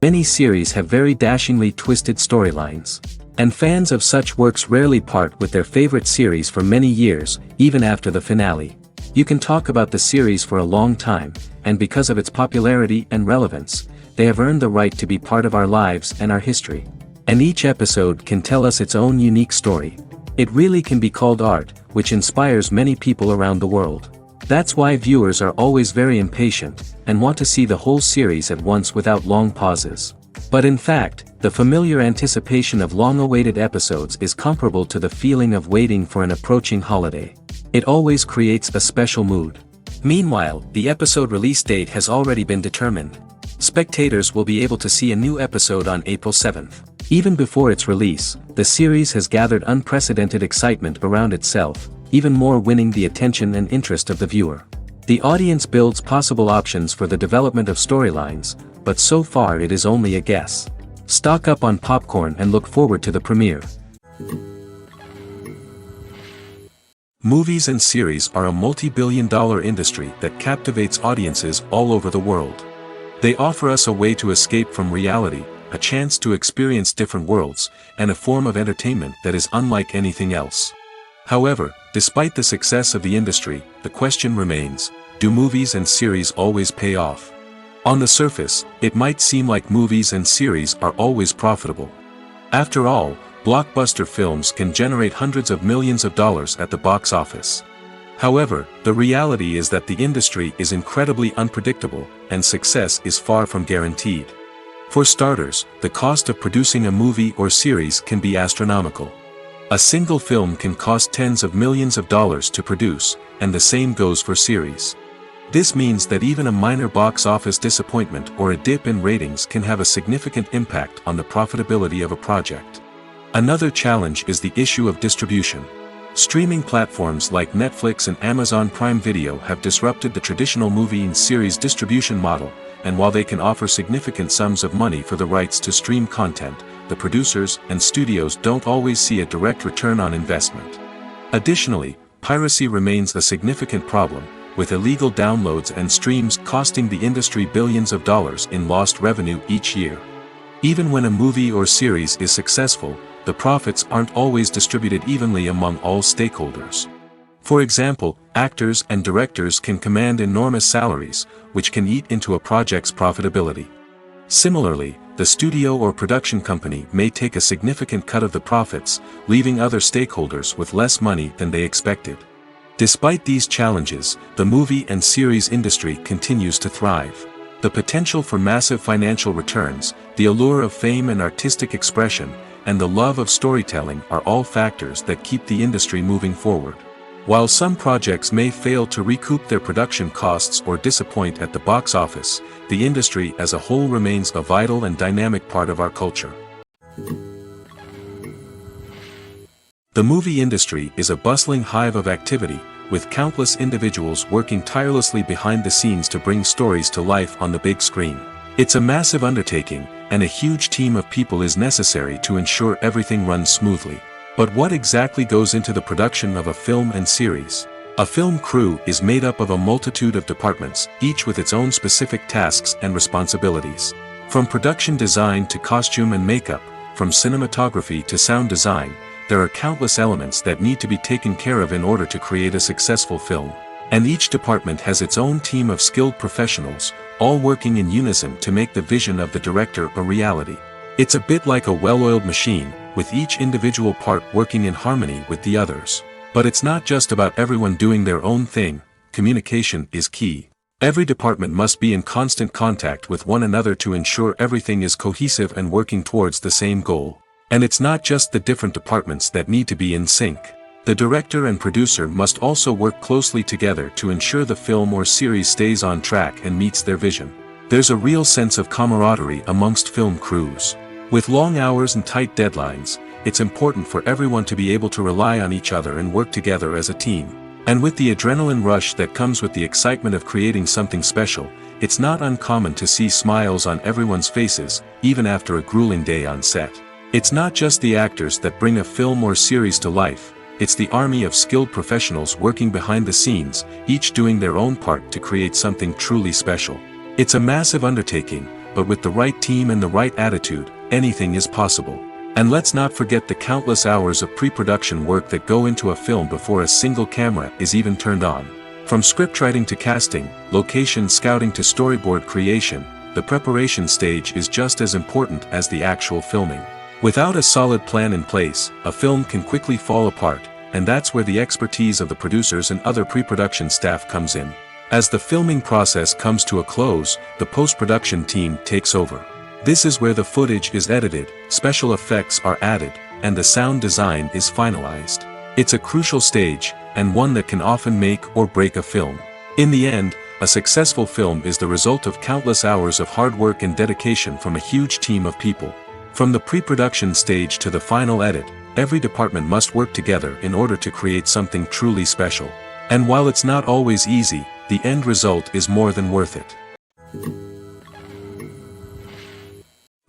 Many series have very dashingly twisted storylines. And fans of such works rarely part with their favorite series for many years, even after the finale. You can talk about the series for a long time, and because of its popularity and relevance, they have earned the right to be part of our lives and our history. And each episode can tell us its own unique story. It really can be called art, which inspires many people around the world. That's why viewers are always very impatient, and want to see the whole series at once without long pauses. But in fact, the familiar anticipation of long-awaited episodes is comparable to the feeling of waiting for an approaching holiday. It always creates a special mood. Meanwhile, the episode release date has already been determined. Spectators will be able to see a new episode on April 7th. Even before its release, the series has gathered unprecedented excitement around itself, even more winning the attention and interest of the viewer. The audience builds possible options for the development of storylines, but so far it is only a guess. Stock up on popcorn and look forward to the premiere. Movies and series are a multi-billion-dollar industry that captivates audiences all over the world. They offer us a way to escape from reality, a chance to experience different worlds, and a form of entertainment that is unlike anything else. However, despite the success of the industry, the question remains, do movies and series always pay off? On the surface, it might seem like movies and series are always profitable. After all, blockbuster films can generate hundreds of millions of dollars at the box office. However, the reality is that the industry is incredibly unpredictable, and success is far from guaranteed. For starters, the cost of producing a movie or series can be astronomical. A single film can cost tens of millions of dollars to produce, and the same goes for series. This means that even a minor box office disappointment or a dip in ratings can have a significant impact on the profitability of a project. Another challenge is the issue of distribution. Streaming platforms like Netflix and Amazon Prime Video have disrupted the traditional movie and series distribution model, and while they can offer significant sums of money for the rights to stream content, the producers and studios don't always see a direct return on investment. Additionally, piracy remains a significant problem, with illegal downloads and streams costing the industry billions of dollars in lost revenue each year. Even when a movie or series is successful, the profits aren't always distributed evenly among all stakeholders. For example, actors and directors can command enormous salaries, which can eat into a project's profitability. Similarly, the studio or production company may take a significant cut of the profits, leaving other stakeholders with less money than they expected. Despite these challenges, the movie and series industry continues to thrive. The potential for massive financial returns, the allure of fame and artistic expression, and the love of storytelling are all factors that keep the industry moving forward. While some projects may fail to recoup their production costs or disappoint at the box office, the industry as a whole remains a vital and dynamic part of our culture. The movie industry is a bustling hive of activity, with countless individuals working tirelessly behind the scenes to bring stories to life on the big screen. It's a massive undertaking, and a huge team of people is necessary to ensure everything runs smoothly. But what exactly goes into the production of a film and series? A film crew is made up of a multitude of departments, each with its own specific tasks and responsibilities. From production design to costume and makeup, from cinematography to sound design, there are countless elements that need to be taken care of in order to create a successful film. And each department has its own team of skilled professionals, all working in unison to make the vision of the director a reality. It's a bit like a well-oiled machine, with each individual part working in harmony with the others. But it's not just about everyone doing their own thing, communication is key. Every department must be in constant contact with one another to ensure everything is cohesive and working towards the same goal. And it's not just the different departments that need to be in sync. The director and producer must also work closely together to ensure the film or series stays on track and meets their vision. There's a real sense of camaraderie amongst film crews. With long hours and tight deadlines, it's important for everyone to be able to rely on each other and work together as a team. And with the adrenaline rush that comes with the excitement of creating something special, it's not uncommon to see smiles on everyone's faces, even after a grueling day on set. It's not just the actors that bring a film or series to life, it's the army of skilled professionals working behind the scenes, each doing their own part to create something truly special. It's a massive undertaking, but with the right team and the right attitude, anything is possible. And let's not forget the countless hours of pre-production work that go into a film before a single camera is even turned on. From scriptwriting to casting, location scouting to storyboard creation, the preparation stage is just as important as the actual filming. Without a solid plan in place, a film can quickly fall apart, and that's where the expertise of the producers and other pre-production staff comes in. As the filming process comes to a close, the post-production team takes over. This is where the footage is edited, special effects are added, and the sound design is finalized. It's a crucial stage, and one that can often make or break a film. In the end, a successful film is the result of countless hours of hard work and dedication from a huge team of people. From the pre-production stage to the final edit, every department must work together in order to create something truly special. And while it's not always easy, the end result is more than worth it.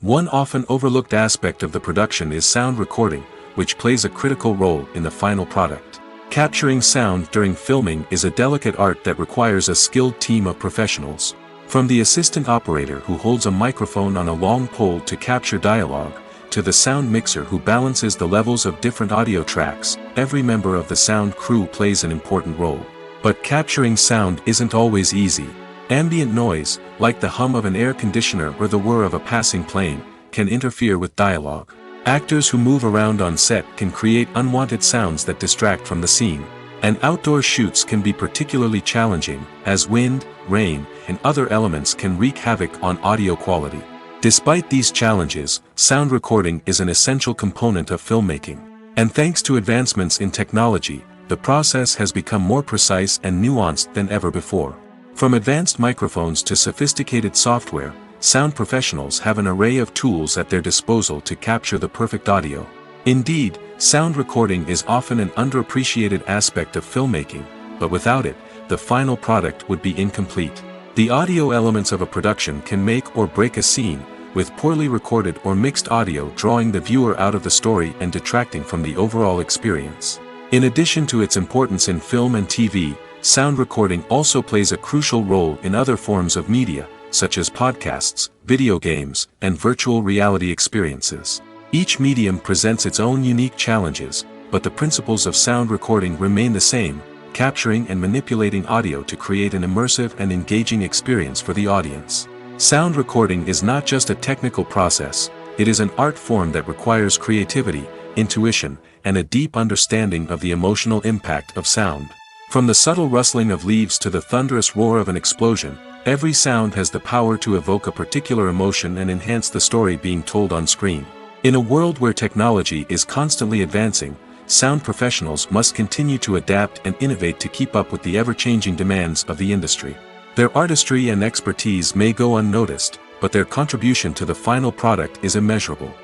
One often overlooked aspect of the production is sound recording, which plays a critical role in the final product. Capturing sound during filming is a delicate art that requires a skilled team of professionals. From the assistant operator who holds a microphone on a long pole to capture dialogue, to the sound mixer who balances the levels of different audio tracks, every member of the sound crew plays an important role. But capturing sound isn't always easy. Ambient noise, like the hum of an air conditioner or the whir of a passing plane, can interfere with dialogue. Actors who move around on set can create unwanted sounds that distract from the scene. And outdoor shoots can be particularly challenging, as wind, rain, and other elements can wreak havoc on audio quality. Despite these challenges, sound recording is an essential component of filmmaking. And thanks to advancements in technology, the process has become more precise and nuanced than ever before. From advanced microphones to sophisticated software, sound professionals have an array of tools at their disposal to capture the perfect audio. Indeed, sound recording is often an underappreciated aspect of filmmaking, but without it, the final product would be incomplete. The audio elements of a production can make or break a scene, with poorly recorded or mixed audio drawing the viewer out of the story and detracting from the overall experience. In addition to its importance in film and TV, sound recording also plays a crucial role in other forms of media, such as podcasts, video games, and virtual reality experiences. Each medium presents its own unique challenges, but the principles of sound recording remain the same, capturing and manipulating audio to create an immersive and engaging experience for the audience. Sound recording is not just a technical process, it is an art form that requires creativity, intuition, and a deep understanding of the emotional impact of sound. From the subtle rustling of leaves to the thunderous roar of an explosion, every sound has the power to evoke a particular emotion and enhance the story being told on screen. In a world where technology is constantly advancing, sound professionals must continue to adapt and innovate to keep up with the ever-changing demands of the industry. Their artistry and expertise may go unnoticed, but their contribution to the final product is immeasurable.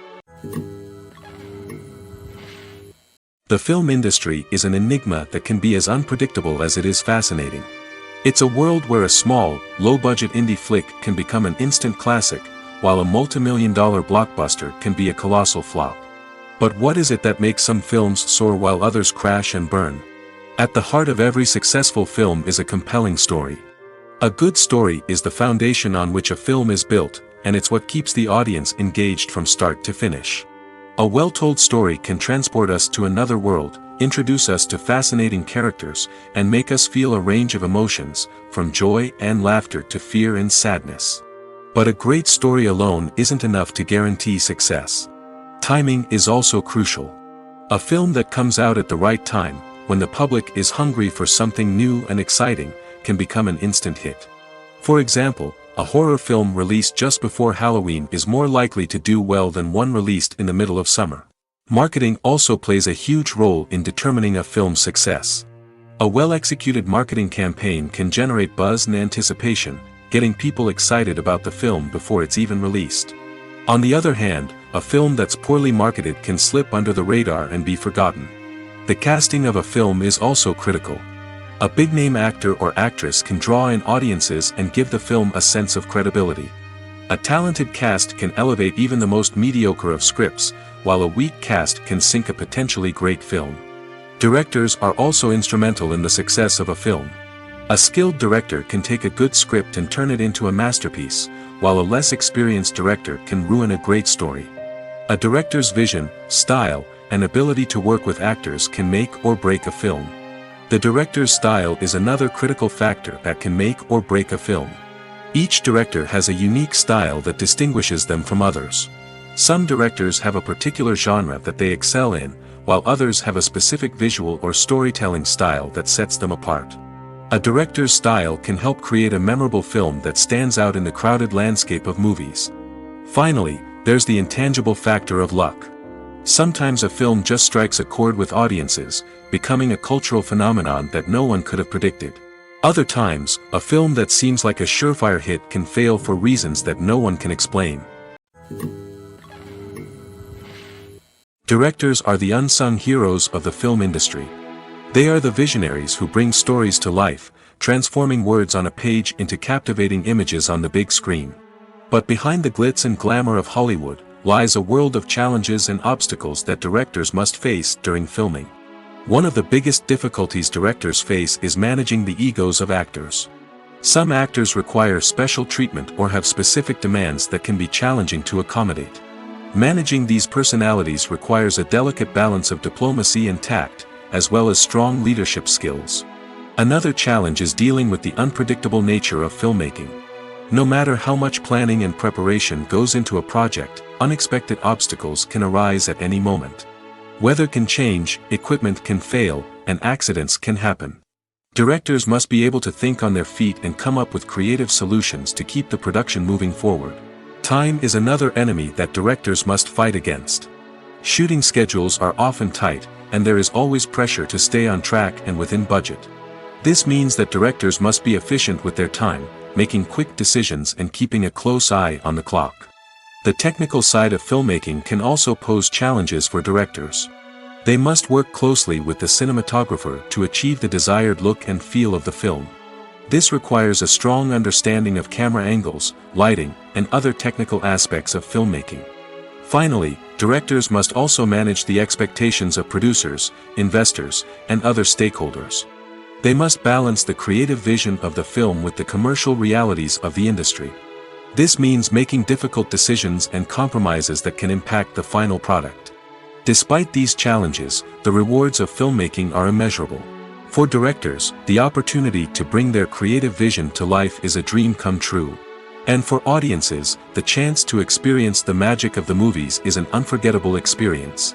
The film industry is an enigma that can be as unpredictable as it is fascinating. It's a world where a small, low-budget indie flick can become an instant classic, while a multi-million-dollar blockbuster can be a colossal flop. But what is it that makes some films soar while others crash and burn? At the heart of every successful film is a compelling story. A good story is the foundation on which a film is built, and it's what keeps the audience engaged from start to finish. A well-told story can transport us to another world, introduce us to fascinating characters, and make us feel a range of emotions, from joy and laughter to fear and sadness. But a great story alone isn't enough to guarantee success. Timing is also crucial. A film that comes out at the right time, when the public is hungry for something new and exciting, can become an instant hit. For example, a horror film released just before Halloween is more likely to do well than one released in the middle of summer. Marketing also plays a huge role in determining a film's success. A well-executed marketing campaign can generate buzz and anticipation, getting people excited about the film before it's even released. On the other hand, a film that's poorly marketed can slip under the radar and be forgotten. The casting of a film is also critical. A big-name actor or actress can draw in audiences and give the film a sense of credibility. A talented cast can elevate even the most mediocre of scripts, while a weak cast can sink a potentially great film. Directors are also instrumental in the success of a film. A skilled director can take a good script and turn it into a masterpiece, while a less experienced director can ruin a great story. A director's vision, style, and ability to work with actors can make or break a film. The director's style is another critical factor that can make or break a film. Each director has a unique style that distinguishes them from others. Some directors have a particular genre that they excel in, while others have a specific visual or storytelling style that sets them apart. A director's style can help create a memorable film that stands out in the crowded landscape of movies. Finally, there's the intangible factor of luck. Sometimes a film just strikes a chord with audiences, becoming a cultural phenomenon that no one could have predicted. Other times, a film that seems like a surefire hit can fail for reasons that no one can explain. Directors are the unsung heroes of the film industry. They are the visionaries who bring stories to life, transforming words on a page into captivating images on the big screen. But behind the glitz and glamour of Hollywood, lies a world of challenges and obstacles that directors must face during filming. One of the biggest difficulties directors face is managing the egos of actors. Some actors require special treatment or have specific demands that can be challenging to accommodate. Managing these personalities requires a delicate balance of diplomacy and tact, as well as strong leadership skills. Another challenge is dealing with the unpredictable nature of filmmaking. No matter how much planning and preparation goes into a project, unexpected obstacles can arise at any moment. Weather can change, equipment can fail, and accidents can happen. Directors must be able to think on their feet and come up with creative solutions to keep the production moving forward. Time is another enemy that directors must fight against. Shooting schedules are often tight, and there is always pressure to stay on track and within budget. This means that directors must be efficient with their time, making quick decisions and keeping a close eye on the clock. The technical side of filmmaking can also pose challenges for directors. They must work closely with the cinematographer to achieve the desired look and feel of the film. This requires a strong understanding of camera angles, lighting, and other technical aspects of filmmaking. Finally, directors must also manage the expectations of producers, investors, and other stakeholders. They must balance the creative vision of the film with the commercial realities of the industry. This means making difficult decisions and compromises that can impact the final product. Despite these challenges, the rewards of filmmaking are immeasurable. For directors, the opportunity to bring their creative vision to life is a dream come true. And for audiences, the chance to experience the magic of the movies is an unforgettable experience.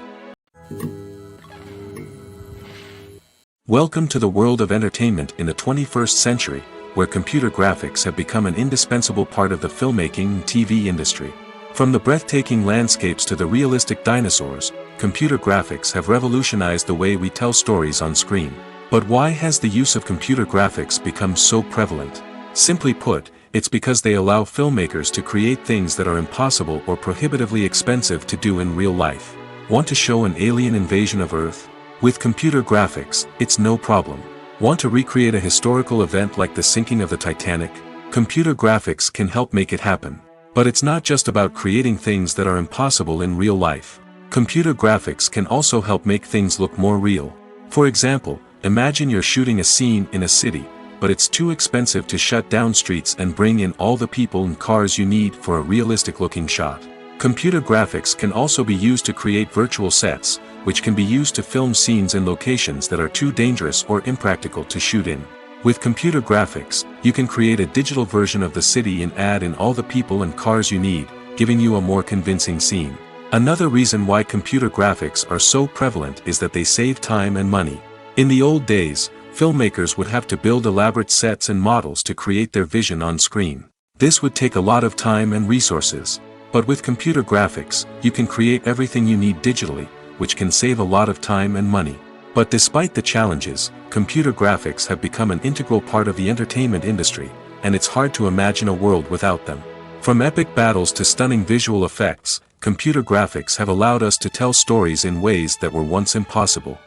Welcome to the world of entertainment in the 21st century, where computer graphics have become an indispensable part of the filmmaking and TV industry. From the breathtaking landscapes to the realistic dinosaurs, computer graphics have revolutionized the way we tell stories on screen. But why has the use of computer graphics become so prevalent? Simply put, it's because they allow filmmakers to create things that are impossible or prohibitively expensive to do in real life. Want to show an alien invasion of Earth? With computer graphics, it's no problem. Want to recreate a historical event like the sinking of the Titanic? Computer graphics can help make it happen. But it's not just about creating things that are impossible in real life. Computer graphics can also help make things look more real. For example, imagine you're shooting a scene in a city, but it's too expensive to shut down streets and bring in all the people and cars you need for a realistic-looking shot. Computer graphics can also be used to create virtual sets, which can be used to film scenes in locations that are too dangerous or impractical to shoot in. With computer graphics, you can create a digital version of the city and add in all the people and cars you need, giving you a more convincing scene. Another reason why computer graphics are so prevalent is that they save time and money. In the old days, filmmakers would have to build elaborate sets and models to create their vision on screen. This would take a lot of time and resources. But with computer graphics, you can create everything you need digitally, which can save a lot of time and money. But despite the challenges, computer graphics have become an integral part of the entertainment industry, and it's hard to imagine a world without them. From epic battles to stunning visual effects, computer graphics have allowed us to tell stories in ways that were once impossible.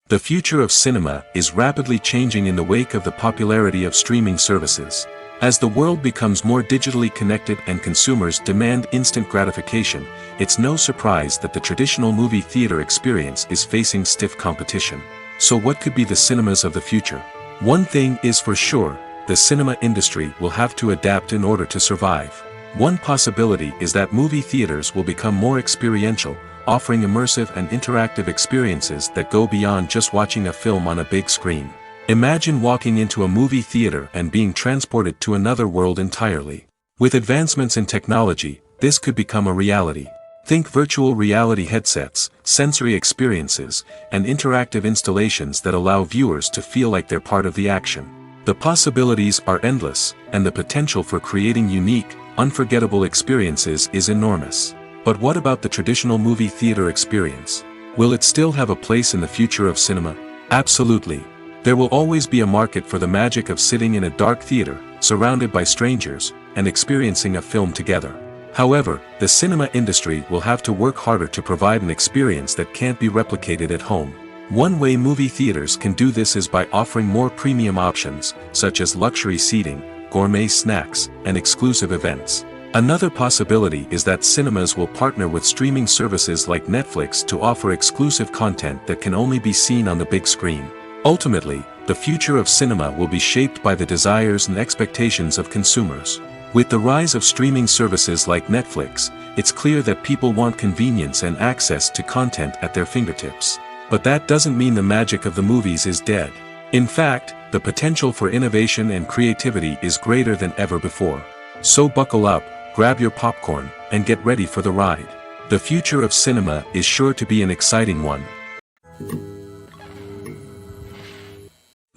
The future of cinema is rapidly changing in the wake of the popularity of streaming services. As the world becomes more digitally connected and consumers demand instant gratification, it's no surprise that the traditional movie theater experience is facing stiff competition. So what could be the cinemas of the future? One thing is for sure, the cinema industry will have to adapt in order to survive. One possibility is that movie theaters will become more experiential, offering immersive and interactive experiences that go beyond just watching a film on a big screen. Imagine walking into a movie theater and being transported to another world entirely. With advancements in technology, this could become a reality. Think virtual reality headsets, sensory experiences, and interactive installations that allow viewers to feel like they're part of the action. The possibilities are endless, and the potential for creating unique, unforgettable experiences is enormous. But what about the traditional movie theater experience? Will it still have a place in the future of cinema? Absolutely. There will always be a market for the magic of sitting in a dark theater, surrounded by strangers, and experiencing a film together. However, the cinema industry will have to work harder to provide an experience that can't be replicated at home. One way movie theaters can do this is by offering more premium options, such as luxury seating, gourmet snacks, and exclusive events. Another possibility is that cinemas will partner with streaming services like Netflix to offer exclusive content that can only be seen on the big screen. Ultimately, the future of cinema will be shaped by the desires and expectations of consumers. With the rise of streaming services like Netflix, it's clear that people want convenience and access to content at their fingertips. But that doesn't mean the magic of the movies is dead. In fact, the potential for innovation and creativity is greater than ever before. So buckle up, grab your popcorn, and get ready for the ride. The future of cinema is sure to be an exciting one.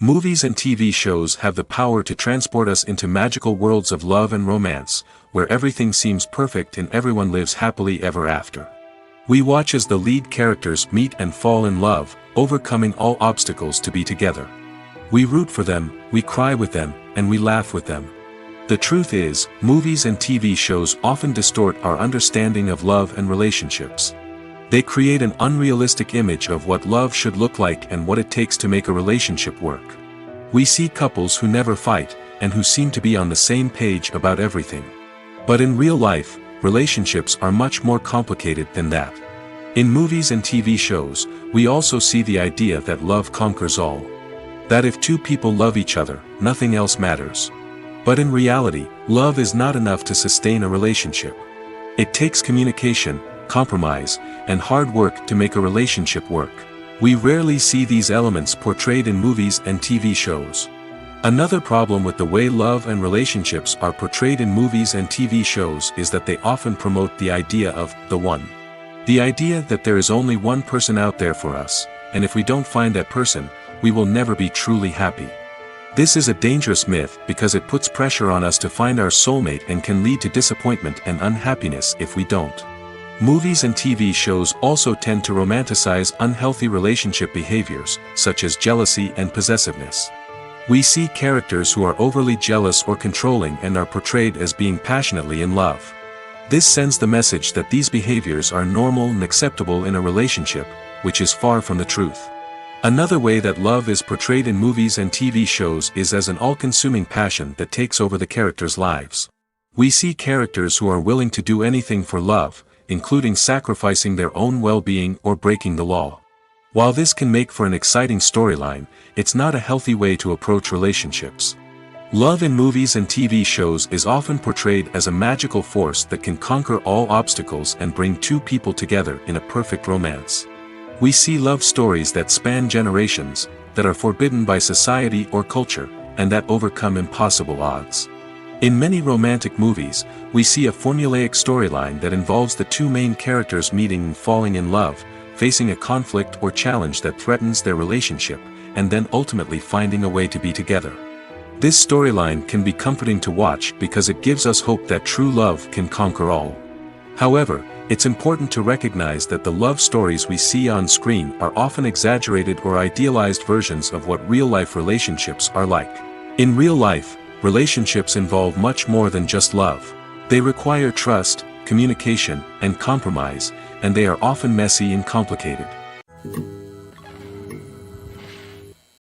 Movies and TV shows have the power to transport us into magical worlds of love and romance, where everything seems perfect and everyone lives happily ever after. We watch as the lead characters meet and fall in love, overcoming all obstacles to be together. We root for them, we cry with them, and we laugh with them. The truth is, movies and TV shows often distort our understanding of love and relationships. They create an unrealistic image of what love should look like and what it takes to make a relationship work. We see couples who never fight, and who seem to be on the same page about everything. But in real life, relationships are much more complicated than that. In movies and TV shows, we also see the idea that love conquers all. That if two people love each other, nothing else matters. But in reality, love is not enough to sustain a relationship. It takes communication, compromise, and hard work to make a relationship work. We rarely see these elements portrayed in movies and TV shows. Another problem with the way love and relationships are portrayed in movies and TV shows is that they often promote the idea of the one. The idea that there is only one person out there for us, and if we don't find that person, we will never be truly happy. This is a dangerous myth because it puts pressure on us to find our soulmate and can lead to disappointment and unhappiness if we don't. Movies and TV shows also tend to romanticize unhealthy relationship behaviors, such as jealousy and possessiveness. We see characters who are overly jealous or controlling and are portrayed as being passionately in love. This sends the message that these behaviors are normal and acceptable in a relationship, which is far from the truth. Another way that love is portrayed in movies and TV shows is as an all-consuming passion that takes over the characters' lives. We see characters who are willing to do anything for love, including sacrificing their own well-being or breaking the law. While this can make for an exciting storyline, it's not a healthy way to approach relationships. Love in movies and TV shows is often portrayed as a magical force that can conquer all obstacles and bring two people together in a perfect romance. We see love stories that span generations, that are forbidden by society or culture, and that overcome impossible odds. In many romantic movies, we see a formulaic storyline that involves the two main characters meeting and falling in love, facing a conflict or challenge that threatens their relationship, and then ultimately finding a way to be together. This storyline can be comforting to watch because it gives us hope that true love can conquer all. However, it's important to recognize that the love stories we see on screen are often exaggerated or idealized versions of what real-life relationships are like. In real life, relationships involve much more than just love. They require trust, communication, and compromise, and they are often messy and complicated.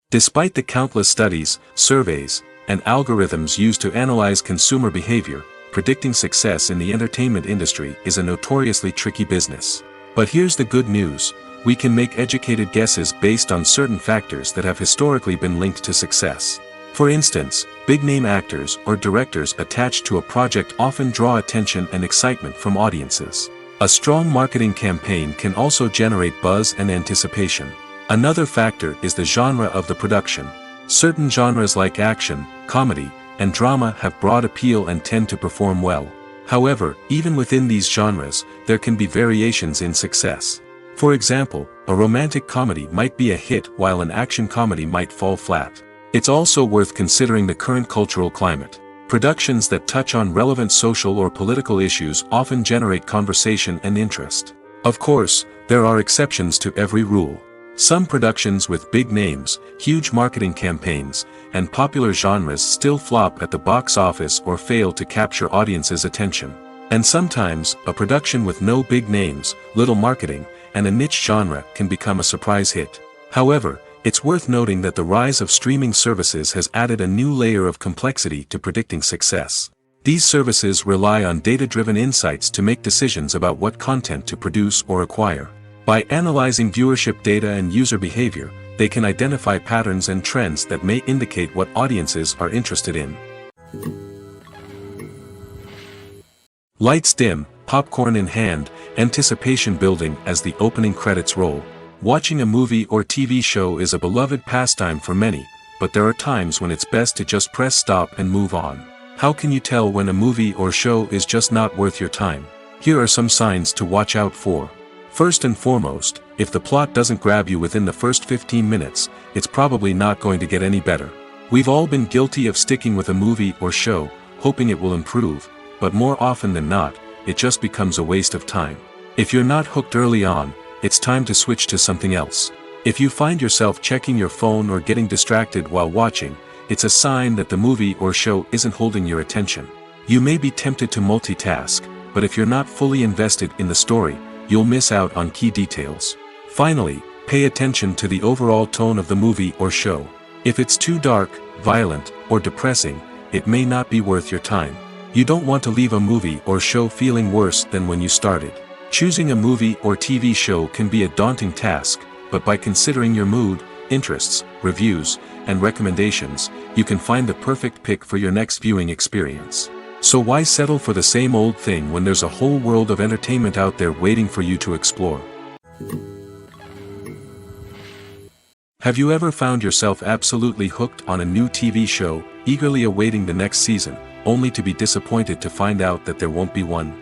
Despite the countless studies, surveys, and algorithms used to analyze consumer behavior, predicting success in the entertainment industry is a notoriously tricky business. But here's the good news: we can make educated guesses based on certain factors that have historically been linked to success. For instance, big-name actors or directors attached to a project often draw attention and excitement from audiences. A strong marketing campaign can also generate buzz and anticipation. Another factor is the genre of the production. Certain genres like action, comedy, and drama have broad appeal and tend to perform well. However, even within these genres, there can be variations in success. For example, a romantic comedy might be a hit while an action comedy might fall flat. It's also worth considering the current cultural climate. Productions that touch on relevant social or political issues often generate conversation and interest. Of course, there are exceptions to every rule. Some productions with big names, huge marketing campaigns, and popular genres still flop at the box office or fail to capture audiences' attention. And sometimes, a production with no big names, little marketing, and a niche genre can become a surprise hit. However, it's worth noting that the rise of streaming services has added a new layer of complexity to predicting success. These services rely on data-driven insights to make decisions about what content to produce or acquire. By analyzing viewership data and user behavior, they can identify patterns and trends that may indicate what audiences are interested in. Lights dim, popcorn in hand, anticipation building as the opening credits roll. Watching a movie or TV show is a beloved pastime for many, but there are times when it's best to just press stop and move on. How can you tell when a movie or show is just not worth your time? Here are some signs to watch out for. First and foremost, if the plot doesn't grab you within the first 15 minutes, it's probably not going to get any better. We've all been guilty of sticking with a movie or show, hoping it will improve, but more often than not, it just becomes a waste of time. If you're not hooked early on, it's time to switch to something else. If you find yourself checking your phone or getting distracted while watching, it's a sign that the movie or show isn't holding your attention. You may be tempted to multitask, but if you're not fully invested in the story, you'll miss out on key details. Finally, pay attention to the overall tone of the movie or show. If it's too dark, violent, or depressing, it may not be worth your time. You don't want to leave a movie or show feeling worse than when you started. Choosing a movie or TV show can be a daunting task, but by considering your mood, interests, reviews, and recommendations, you can find the perfect pick for your next viewing experience. So why settle for the same old thing when there's a whole world of entertainment out there waiting for you to explore? Have you ever found yourself absolutely hooked on a new TV show, eagerly awaiting the next season, only to be disappointed to find out that there won't be one?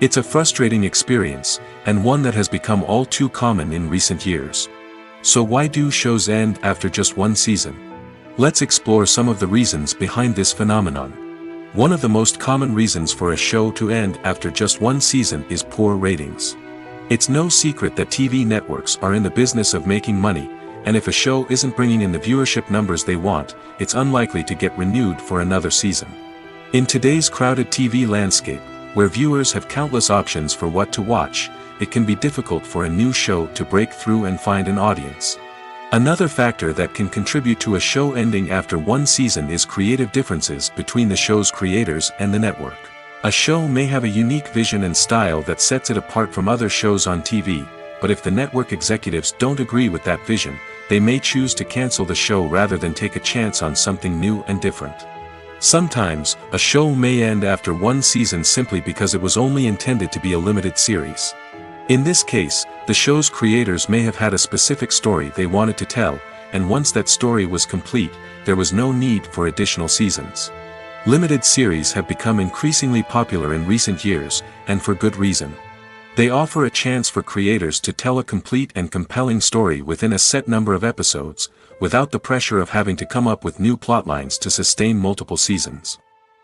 It's a frustrating experience, and one that has become all too common in recent years. So why do shows end after just one season? Let's explore some of the reasons behind this phenomenon. One of the most common reasons for a show to end after just one season is poor ratings. It's no secret that TV networks are in the business of making money, and if a show isn't bringing in the viewership numbers they want, it's unlikely to get renewed for another season. In today's crowded TV landscape, where viewers have countless options for what to watch, it can be difficult for a new show to break through and find an audience. Another factor that can contribute to a show ending after one season is creative differences between the show's creators and the network. A show may have a unique vision and style that sets it apart from other shows on TV, but if the network executives don't agree with that vision, they may choose to cancel the show rather than take a chance on something new and different. Sometimes, a show may end after one season simply because it was only intended to be a limited series. In this case, the show's creators may have had a specific story they wanted to tell, and once that story was complete, there was no need for additional seasons. Limited series have become increasingly popular in recent years, and for good reason. They offer a chance for creators to tell a complete and compelling story within a set number of episodes, without the pressure of having to come up with new plotlines to sustain multiple seasons.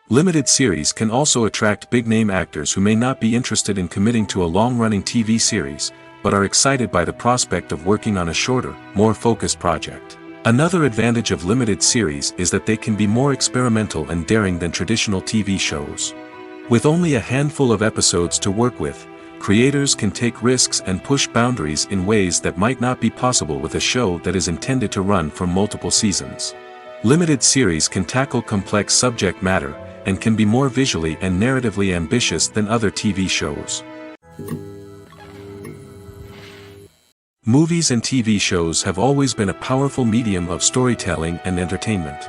Limited series can also attract big-name actors who may not be interested in committing to a long-running TV series, but are excited by the prospect of working on a shorter, more focused project. Another advantage of limited series is that they can be more experimental and daring than traditional TV shows. With only a handful of episodes to work with, creators can take risks and push boundaries in ways that might not be possible with a show that is intended to run for multiple seasons. Limited series can tackle complex subject matter, and can be more visually and narratively ambitious than other TV shows. Movies and TV shows have always been a powerful medium of storytelling and entertainment.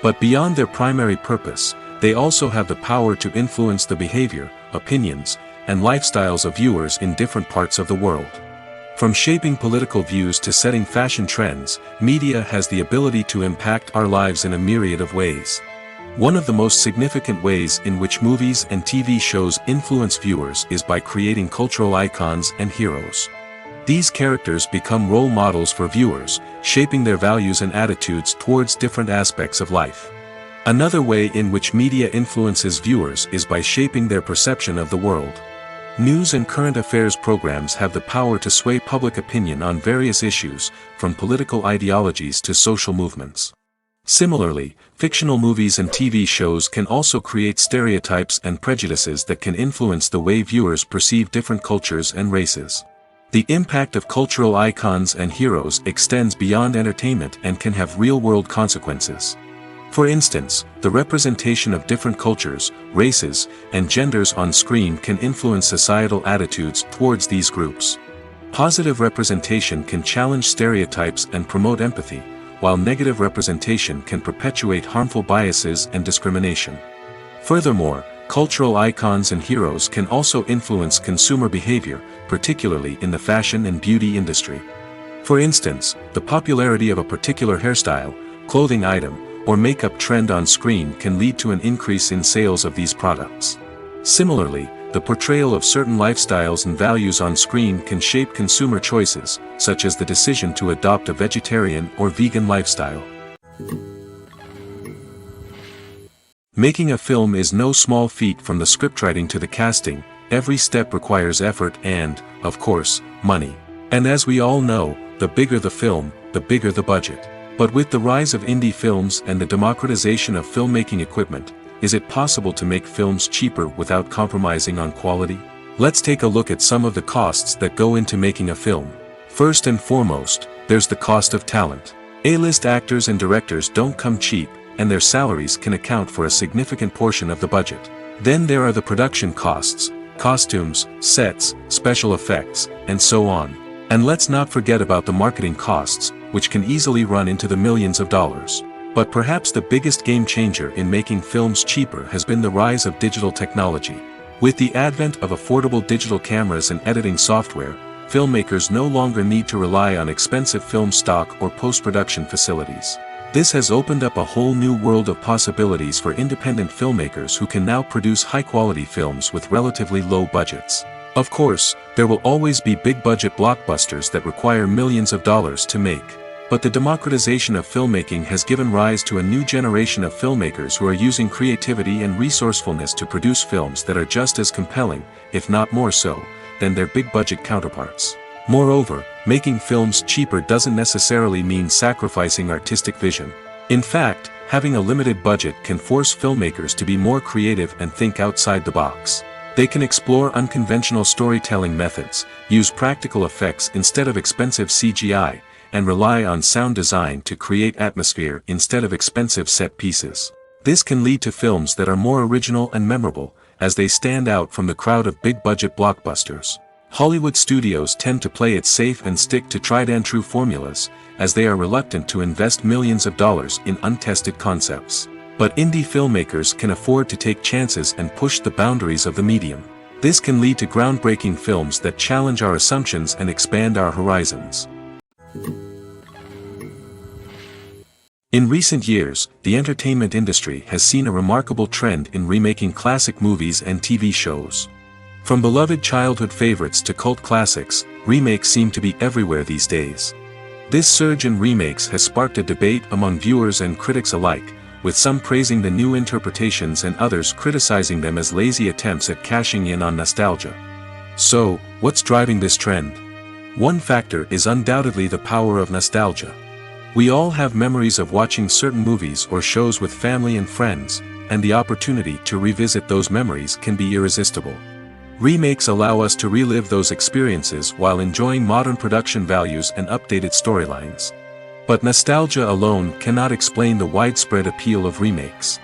But beyond their primary purpose, they also have the power to influence the behavior, opinions, and lifestyles of viewers in different parts of the world. From shaping political views to setting fashion trends, media has the ability to impact our lives in a myriad of ways. One of the most significant ways in which movies and TV shows influence viewers is by creating cultural icons and heroes. These characters become role models for viewers, shaping their values and attitudes towards different aspects of life. Another way in which media influences viewers is by shaping their perception of the world. News and current affairs programs have the power to sway public opinion on various issues, from political ideologies to social movements. Similarly, fictional movies and TV shows can also create stereotypes and prejudices that can influence the way viewers perceive different cultures and races. The impact of cultural icons and heroes extends beyond entertainment and can have real-world consequences. For instance, the representation of different cultures, races, and genders on screen can influence societal attitudes towards these groups. Positive representation can challenge stereotypes and promote empathy, while negative representation can perpetuate harmful biases and discrimination. Furthermore, cultural icons and heroes can also influence consumer behavior, particularly in the fashion and beauty industry. For instance, the popularity of a particular hairstyle, clothing item, or makeup trend on screen can lead to an increase in sales of these products. Similarly, the portrayal of certain lifestyles and values on screen can shape consumer choices, such as the decision to adopt a vegetarian or vegan lifestyle. Making a film is no small feat. From the scriptwriting to the casting, every step requires effort and, of course, money. And as we all know, the bigger the film, the bigger the budget. But with the rise of indie films and the democratization of filmmaking equipment, is it possible to make films cheaper without compromising on quality? Let's take a look at some of the costs that go into making a film. First and foremost, there's the cost of talent. A-list actors and directors don't come cheap, and their salaries can account for a significant portion of the budget. Then there are the production costs, costumes, sets, special effects, and so on. And let's not forget about the marketing costs, which can easily run into the millions of dollars. But perhaps the biggest game changer in making films cheaper has been the rise of digital technology. With the advent of affordable digital cameras and editing software, filmmakers no longer need to rely on expensive film stock or post-production facilities. This has opened up a whole new world of possibilities for independent filmmakers who can now produce high-quality films with relatively low budgets. Of course, there will always be big-budget blockbusters that require millions of dollars to make. But the democratization of filmmaking has given rise to a new generation of filmmakers who are using creativity and resourcefulness to produce films that are just as compelling, if not more so, than their big-budget counterparts. Moreover, making films cheaper doesn't necessarily mean sacrificing artistic vision. In fact, having a limited budget can force filmmakers to be more creative and think outside the box. They can explore unconventional storytelling methods, use practical effects instead of expensive CGI, and rely on sound design to create atmosphere instead of expensive set pieces. This can lead to films that are more original and memorable, as they stand out from the crowd of big-budget blockbusters. Hollywood studios tend to play it safe and stick to tried-and-true formulas, as they are reluctant to invest millions of dollars in untested concepts. But indie filmmakers can afford to take chances and push the boundaries of the medium. This can lead to groundbreaking films that challenge our assumptions and expand our horizons. In recent years, the entertainment industry has seen a remarkable trend in remaking classic movies and TV shows. From beloved childhood favorites to cult classics, remakes seem to be everywhere these days. This surge in remakes has sparked a debate among viewers and critics alike, with some praising the new interpretations and others criticizing them as lazy attempts at cashing in on nostalgia. So, what's driving this trend? One factor is undoubtedly the power of nostalgia. We all have memories of watching certain movies or shows with family and friends, and the opportunity to revisit those memories can be irresistible. Remakes allow us to relive those experiences while enjoying modern production values and updated storylines. But nostalgia alone cannot explain the widespread appeal of remakes.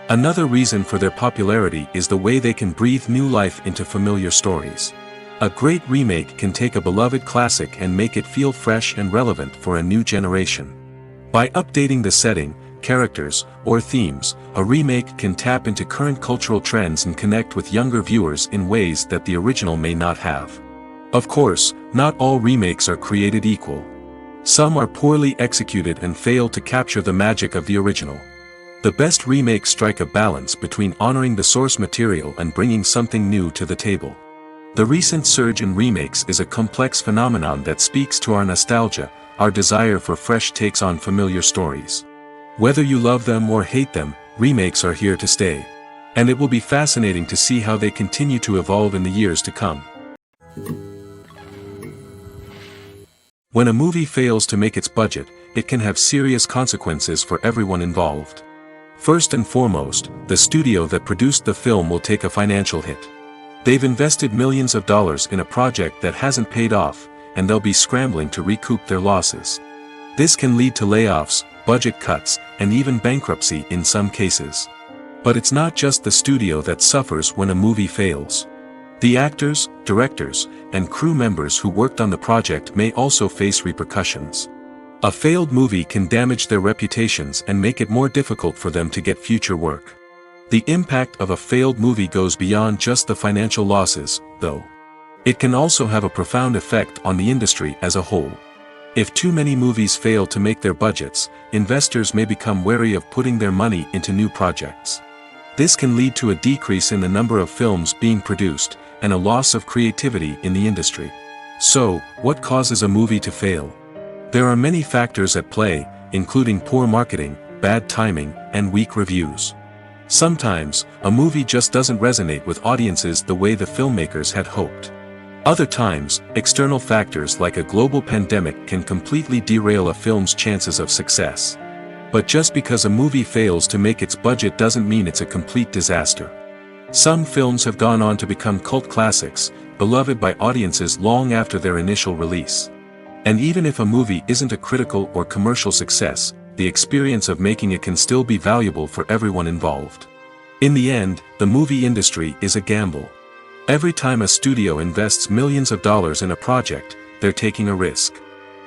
Another reason for their popularity is the way they can breathe new life into familiar stories. A great remake can take a beloved classic and make it feel fresh and relevant for a new generation. By updating the setting, characters, or themes, a remake can tap into current cultural trends and connect with younger viewers in ways that the original may not have. Of course, not all remakes are created equal. Some are poorly executed and fail to capture the magic of the original. The best remakes strike a balance between honoring the source material and bringing something new to the table. The recent surge in remakes is a complex phenomenon that speaks to our nostalgia, our desire for fresh takes on familiar stories. Whether you love them or hate them, remakes are here to stay. And it will be fascinating to see how they continue to evolve in the years to come. When a movie fails to make its budget, it can have serious consequences for everyone involved. First and foremost, the studio that produced the film will take a financial hit. They've invested millions of dollars in a project that hasn't paid off, and they'll be scrambling to recoup their losses. This can lead to layoffs, budget cuts, and even bankruptcy in some cases. But it's not just the studio that suffers when a movie fails. The actors, directors, and crew members who worked on the project may also face repercussions. A failed movie can damage their reputations and make it more difficult for them to get future work. The impact of a failed movie goes beyond just the financial losses, though. It can also have a profound effect on the industry as a whole. If too many movies fail to make their budgets, investors may become wary of putting their money into new projects. This can lead to a decrease in the number of films being produced, and a loss of creativity in the industry. So, what causes a movie to fail? There are many factors at play, including poor marketing, bad timing, and weak reviews. Sometimes, a movie just doesn't resonate with audiences the way the filmmakers had hoped. Other times, external factors like a global pandemic can completely derail a film's chances of success. But just because a movie fails to make its budget doesn't mean it's a complete disaster. Some films have gone on to become cult classics, beloved by audiences long after their initial release. And even if a movie isn't a critical or commercial success, the experience of making it can still be valuable for everyone involved. In the end, the movie industry is a gamble. Every time a studio invests millions of dollars in a project, they're taking a risk.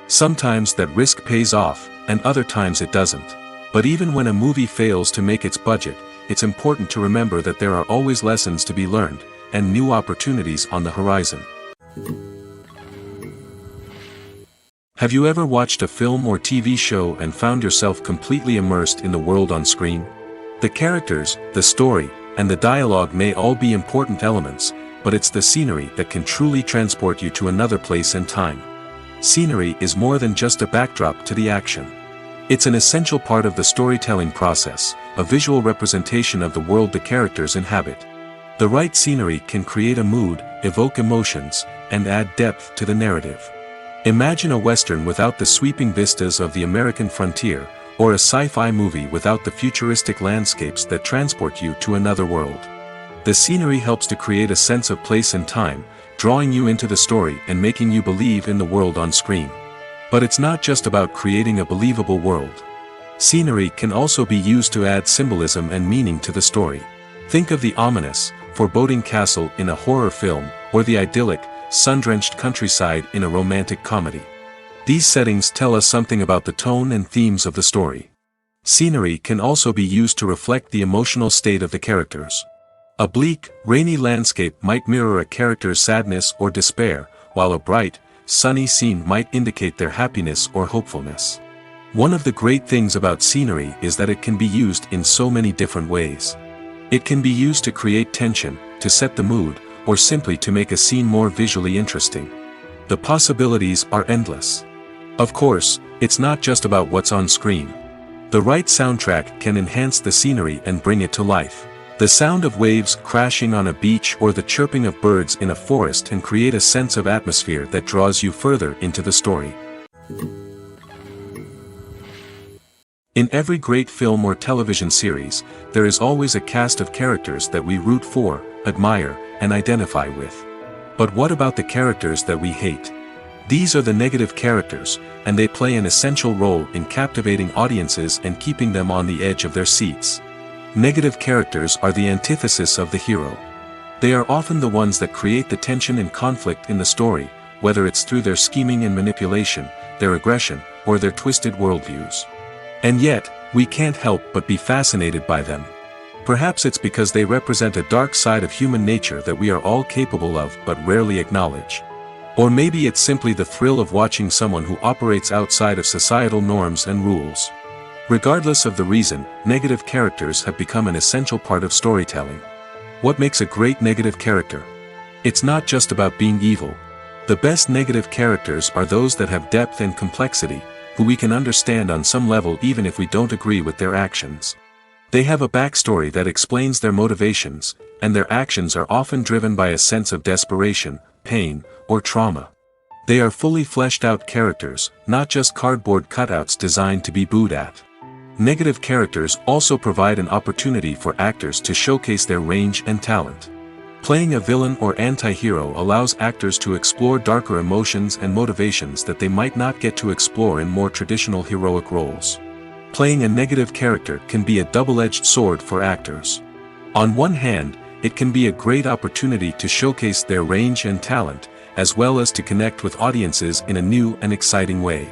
Sometimes that risk pays off, and other times it doesn't. But even when a movie fails to make its budget, it's important to remember that there are always lessons to be learned, and new opportunities on the horizon. Have you ever watched a film or TV show and found yourself completely immersed in the world on screen? The characters, the story, and the dialogue may all be important elements, but it's the scenery that can truly transport you to another place and time. Scenery is more than just a backdrop to the action. It's an essential part of the storytelling process, a visual representation of the world the characters inhabit. The right scenery can create a mood, evoke emotions, and add depth to the narrative. Imagine a Western without the sweeping vistas of the American frontier, or a sci-fi movie without the futuristic landscapes that transport you to another world. The scenery helps to create a sense of place and time, drawing you into the story and making you believe in the world on screen. But it's not just about creating a believable world. Scenery can also be used to add symbolism and meaning to the story. Think of the ominous, foreboding castle in a horror film, or the idyllic, sun-drenched countryside in a romantic comedy. These settings tell us something about the tone and themes of the story. Scenery can also be used to reflect the emotional state of the characters. A bleak, rainy landscape might mirror a character's sadness or despair, while a bright, sunny scene might indicate their happiness or hopefulness. One of the great things about scenery is that it can be used in so many different ways. It can be used to create tension, to set the mood, or simply to make a scene more visually interesting. The possibilities are endless. Of course, it's not just about what's on screen. The right soundtrack can enhance the scenery and bring it to life. The sound of waves crashing on a beach or the chirping of birds in a forest can create a sense of atmosphere that draws you further into the story. In every great film or television series, there is always a cast of characters that we root for, admire, and identify with. But what about the characters that we hate? These are the negative characters, and they play an essential role in captivating audiences and keeping them on the edge of their seats. Negative characters are the antithesis of the hero. They are often the ones that create the tension and conflict in the story, whether it's through their scheming and manipulation, their aggression, or their twisted worldviews. And yet, we can't help but be fascinated by them. Perhaps it's because they represent a dark side of human nature that we are all capable of but rarely acknowledge. Or maybe it's simply the thrill of watching someone who operates outside of societal norms and rules. Regardless of the reason, negative characters have become an essential part of storytelling. What makes a great negative character? It's not just about being evil. The best negative characters are those that have depth and complexity, who we can understand on some level even if we don't agree with their actions. They have a backstory that explains their motivations, and their actions are often driven by a sense of desperation, pain, or trauma. They are fully fleshed out characters, not just cardboard cutouts designed to be booed at. Negative characters also provide an opportunity for actors to showcase their range and talent. Playing a villain or anti-hero allows actors to explore darker emotions and motivations that they might not get to explore in more traditional heroic roles. Playing a negative character can be a double-edged sword for actors. On one hand, it can be a great opportunity to showcase their range and talent, as well as to connect with audiences in a new and exciting way.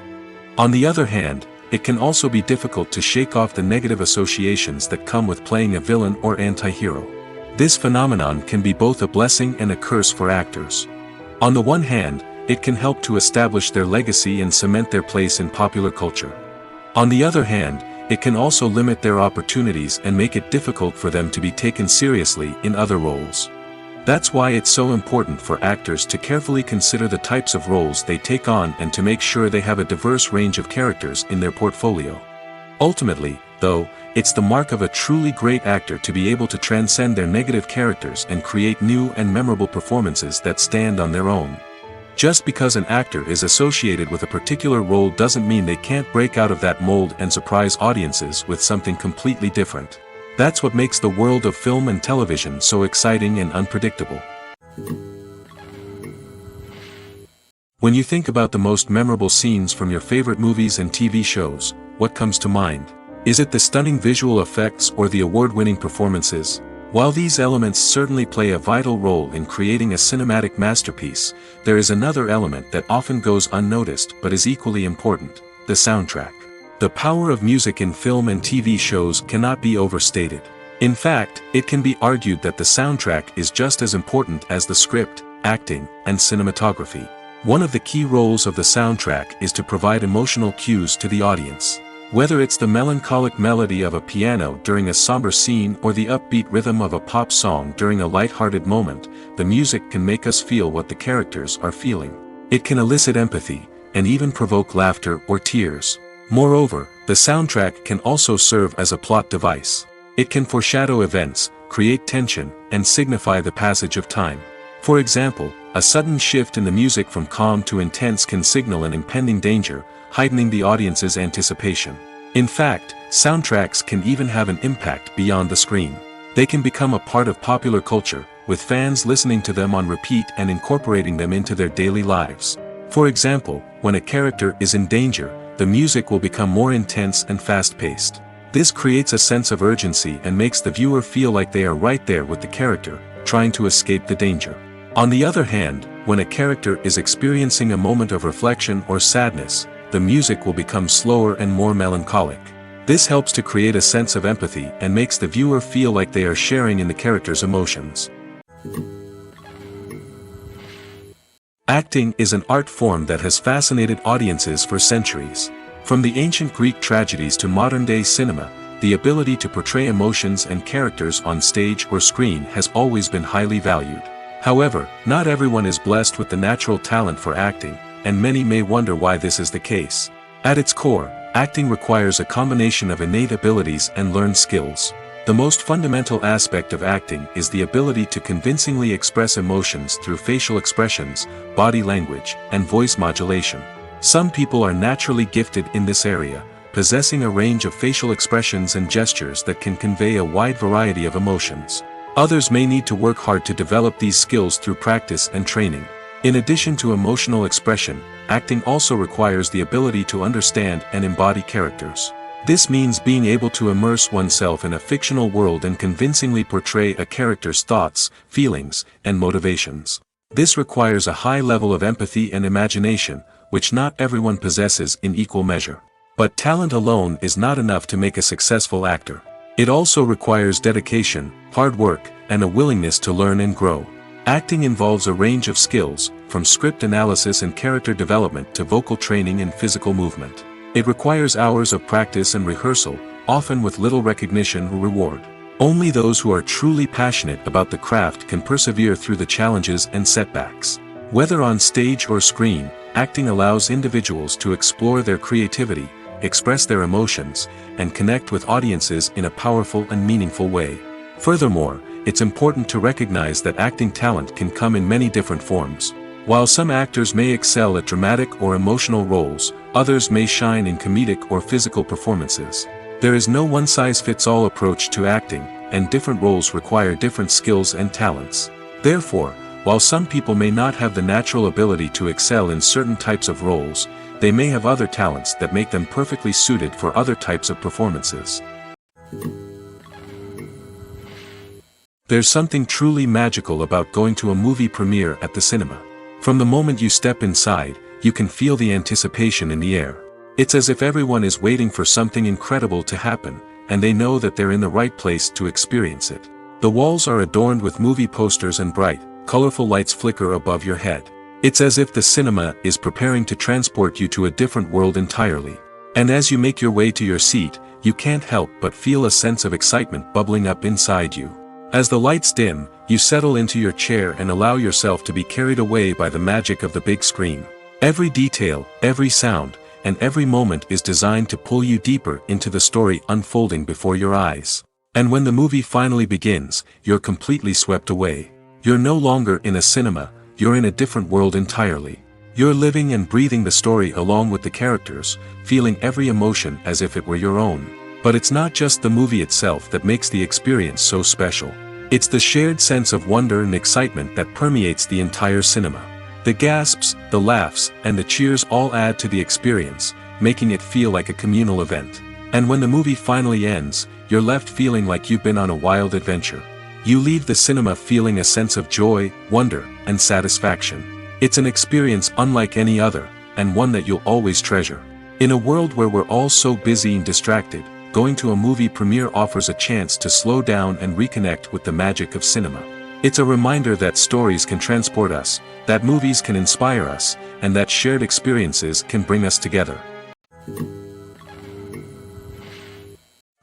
On the other hand, it can also be difficult to shake off the negative associations that come with playing a villain or anti-hero. This phenomenon can be both a blessing and a curse for actors. On the one hand, it can help to establish their legacy and cement their place in popular culture. On the other hand, it can also limit their opportunities and make it difficult for them to be taken seriously in other roles. That's why it's so important for actors to carefully consider the types of roles they take on and to make sure they have a diverse range of characters in their portfolio. Ultimately, though, it's the mark of a truly great actor to be able to transcend their negative characters and create new and memorable performances that stand on their own. Just because an actor is associated with a particular role doesn't mean they can't break out of that mold and surprise audiences with something completely different. That's what makes the world of film and television so exciting and unpredictable. When you think about the most memorable scenes from your favorite movies and TV shows, what comes to mind? Is it the stunning visual effects or the award-winning performances? While these elements certainly play a vital role in creating a cinematic masterpiece, there is another element that often goes unnoticed but is equally important: the soundtrack. The power of music in film and TV shows cannot be overstated. In fact, it can be argued that the soundtrack is just as important as the script, acting, and cinematography. One of the key roles of the soundtrack is to provide emotional cues to the audience. Whether it's the melancholic melody of a piano during a somber scene or the upbeat rhythm of a pop song during a light-hearted moment, the music can make us feel what the characters are feeling. It can elicit empathy, and even provoke laughter or tears. Moreover, the soundtrack can also serve as a plot device. It can foreshadow events, create tension, and signify the passage of time. For example, a sudden shift in the music from calm to intense can signal an impending danger, heightening the audience's anticipation. In fact, soundtracks can even have an impact beyond the screen. They can become a part of popular culture, with fans listening to them on repeat and incorporating them into their daily lives. For example, when a character is in danger, the music will become more intense and fast-paced. This creates a sense of urgency and makes the viewer feel like they are right there with the character, trying to escape the danger. On the other hand, when a character is experiencing a moment of reflection or sadness, the music will become slower and more melancholic. This helps to create a sense of empathy and makes the viewer feel like they are sharing in the character's emotions. Acting is an art form that has fascinated audiences for centuries. From the ancient Greek tragedies to modern-day cinema, the ability to portray emotions and characters on stage or screen has always been highly valued. However, not everyone is blessed with the natural talent for acting, and many may wonder why this is the case. At its core, acting requires a combination of innate abilities and learned skills. The most fundamental aspect of acting is the ability to convincingly express emotions through facial expressions, body language, and voice modulation. Some people are naturally gifted in this area, possessing a range of facial expressions and gestures that can convey a wide variety of emotions. Others may need to work hard to develop these skills through practice and training. In addition to emotional expression, acting also requires the ability to understand and embody characters. This means being able to immerse oneself in a fictional world and convincingly portray a character's thoughts, feelings, and motivations. This requires a high level of empathy and imagination, which not everyone possesses in equal measure. But talent alone is not enough to make a successful actor. It also requires dedication, hard work, and a willingness to learn and grow. Acting involves a range of skills, from script analysis and character development to vocal training and physical movement. It requires hours of practice and rehearsal, often with little recognition or reward. Only those who are truly passionate about the craft can persevere through the challenges and setbacks. Whether on stage or screen, acting allows individuals to explore their creativity, express their emotions, and connect with audiences in a powerful and meaningful way. Furthermore, it's important to recognize that acting talent can come in many different forms. While some actors may excel at dramatic or emotional roles, others may shine in comedic or physical performances. There is no one-size-fits-all approach to acting, and different roles require different skills and talents. Therefore, while some people may not have the natural ability to excel in certain types of roles, they may have other talents that make them perfectly suited for other types of performances. There's something truly magical about going to a movie premiere at the cinema. From the moment you step inside, you can feel the anticipation in the air. It's as if everyone is waiting for something incredible to happen, and they know that they're in the right place to experience it. The walls are adorned with movie posters and bright, colorful lights flicker above your head. It's as if the cinema is preparing to transport you to a different world entirely. And as you make your way to your seat, you can't help but feel a sense of excitement bubbling up inside you. As the lights dim, you settle into your chair and allow yourself to be carried away by the magic of the big screen. Every detail, every sound, and every moment is designed to pull you deeper into the story unfolding before your eyes. And when the movie finally begins, you're completely swept away. You're no longer in a cinema, you're in a different world entirely. You're living and breathing the story along with the characters, feeling every emotion as if it were your own. But it's not just the movie itself that makes the experience so special. It's the shared sense of wonder and excitement that permeates the entire cinema. The gasps, the laughs, and the cheers all add to the experience, making it feel like a communal event. And when the movie finally ends, you're left feeling like you've been on a wild adventure. You leave the cinema feeling a sense of joy, wonder, and satisfaction. It's an experience unlike any other, and one that you'll always treasure. In a world where we're all so busy and distracted, going to a movie premiere offers a chance to slow down and reconnect with the magic of cinema. It's a reminder that stories can transport us, that movies can inspire us, and that shared experiences can bring us together.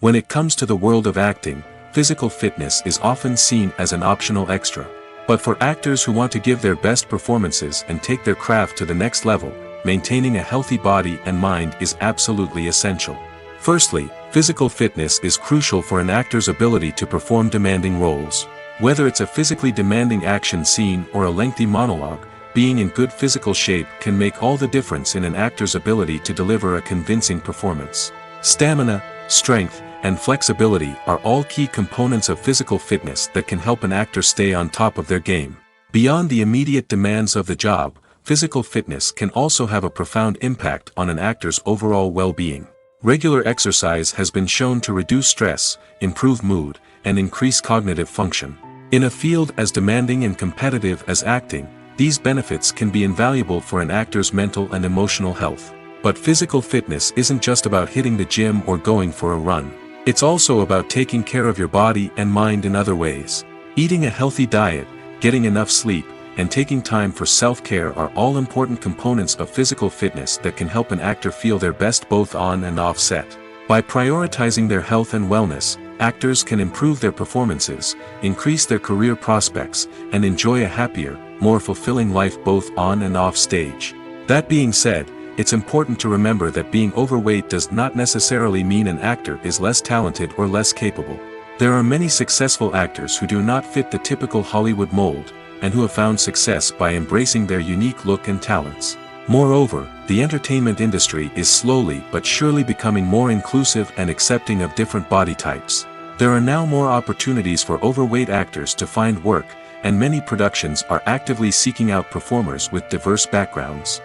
When it comes to the world of acting, physical fitness is often seen as an optional extra. But for actors who want to give their best performances and take their craft to the next level, maintaining a healthy body and mind is absolutely essential. Firstly, physical fitness is crucial for an actor's ability to perform demanding roles. Whether it's a physically demanding action scene or a lengthy monologue, being in good physical shape can make all the difference in an actor's ability to deliver a convincing performance. Stamina, strength, and flexibility are all key components of physical fitness that can help an actor stay on top of their game. Beyond the immediate demands of the job, physical fitness can also have a profound impact on an actor's overall well-being. Regular exercise has been shown to reduce stress, improve mood, and increase cognitive function. In a field as demanding and competitive as acting, these benefits can be invaluable for an actor's mental and emotional health. But physical fitness isn't just about hitting the gym or going for a run. It's also about taking care of your body and mind in other ways. Eating a healthy diet, getting enough sleep, and taking time for self-care are all important components of physical fitness that can help an actor feel their best both on and off set. By prioritizing their health and wellness, actors can improve their performances, increase their career prospects, and enjoy a happier, more fulfilling life both on and off stage. That being said, it's important to remember that being overweight does not necessarily mean an actor is less talented or less capable. There are many successful actors who do not fit the typical Hollywood mold, and who have found success by embracing their unique look and talents. Moreover, the entertainment industry is slowly but surely becoming more inclusive and accepting of different body types. There are now more opportunities for overweight actors to find work, and many productions are actively seeking out performers with diverse backgrounds.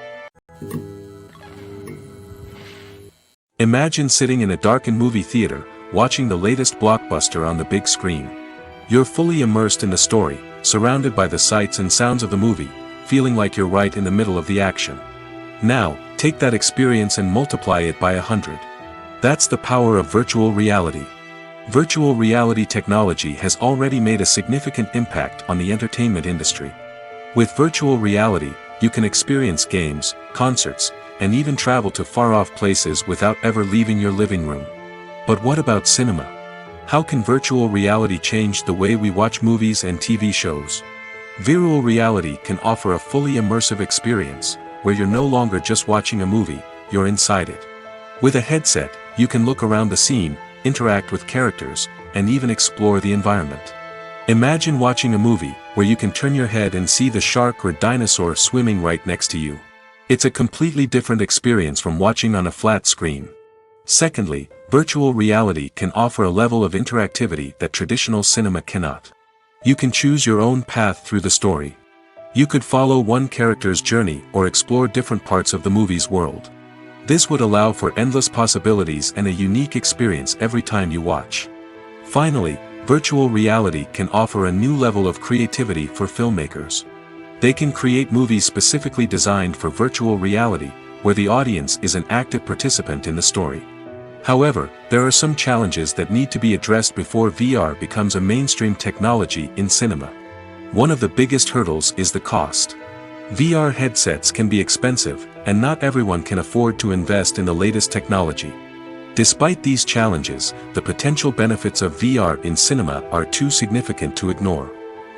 Imagine sitting in a darkened movie theater, watching the latest blockbuster on the big screen. You're fully immersed in the story, surrounded by the sights and sounds of the movie, feeling like you're right in the middle of the action. Now, Take that experience and multiply it by 100. That's the power of virtual reality. Virtual reality technology has already made a significant impact on the entertainment industry. With virtual reality, you can experience games, concerts, and even travel to far-off places without ever leaving your living room. But what about cinema? How can virtual reality change the way we watch movies and TV shows? Virtual reality can offer a fully immersive experience, where you're no longer just watching a movie, you're inside it. With a headset, you can look around the scene, interact with characters, and even explore the environment. Imagine watching a movie where you can turn your head and see the shark or dinosaur swimming right next to you. It's a completely different experience from watching on a flat screen. Secondly, virtual reality can offer a level of interactivity that traditional cinema cannot. You can choose your own path through the story. You could follow one character's journey or explore different parts of the movie's world. This would allow for endless possibilities and a unique experience every time you watch. Finally, virtual reality can offer a new level of creativity for filmmakers. They can create movies specifically designed for virtual reality, where the audience is an active participant in the story. However, there are some challenges that need to be addressed before VR becomes a mainstream technology in cinema. One of the biggest hurdles is the cost. VR headsets can be expensive, and not everyone can afford to invest in the latest technology. Despite these challenges, the potential benefits of VR in cinema are too significant to ignore.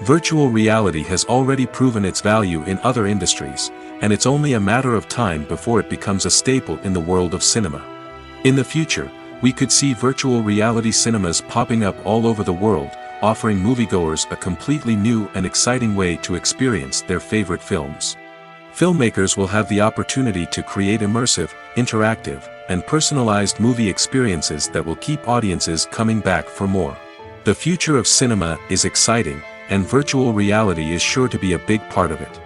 Virtual reality has already proven its value in other industries, and it's only a matter of time before it becomes a staple in the world of cinema. In the future, we could see virtual reality cinemas popping up all over the world, offering moviegoers a completely new and exciting way to experience their favorite films. Filmmakers will have the opportunity to create immersive, interactive, and personalized movie experiences that will keep audiences coming back for more. The future of cinema is exciting, and virtual reality is sure to be a big part of it.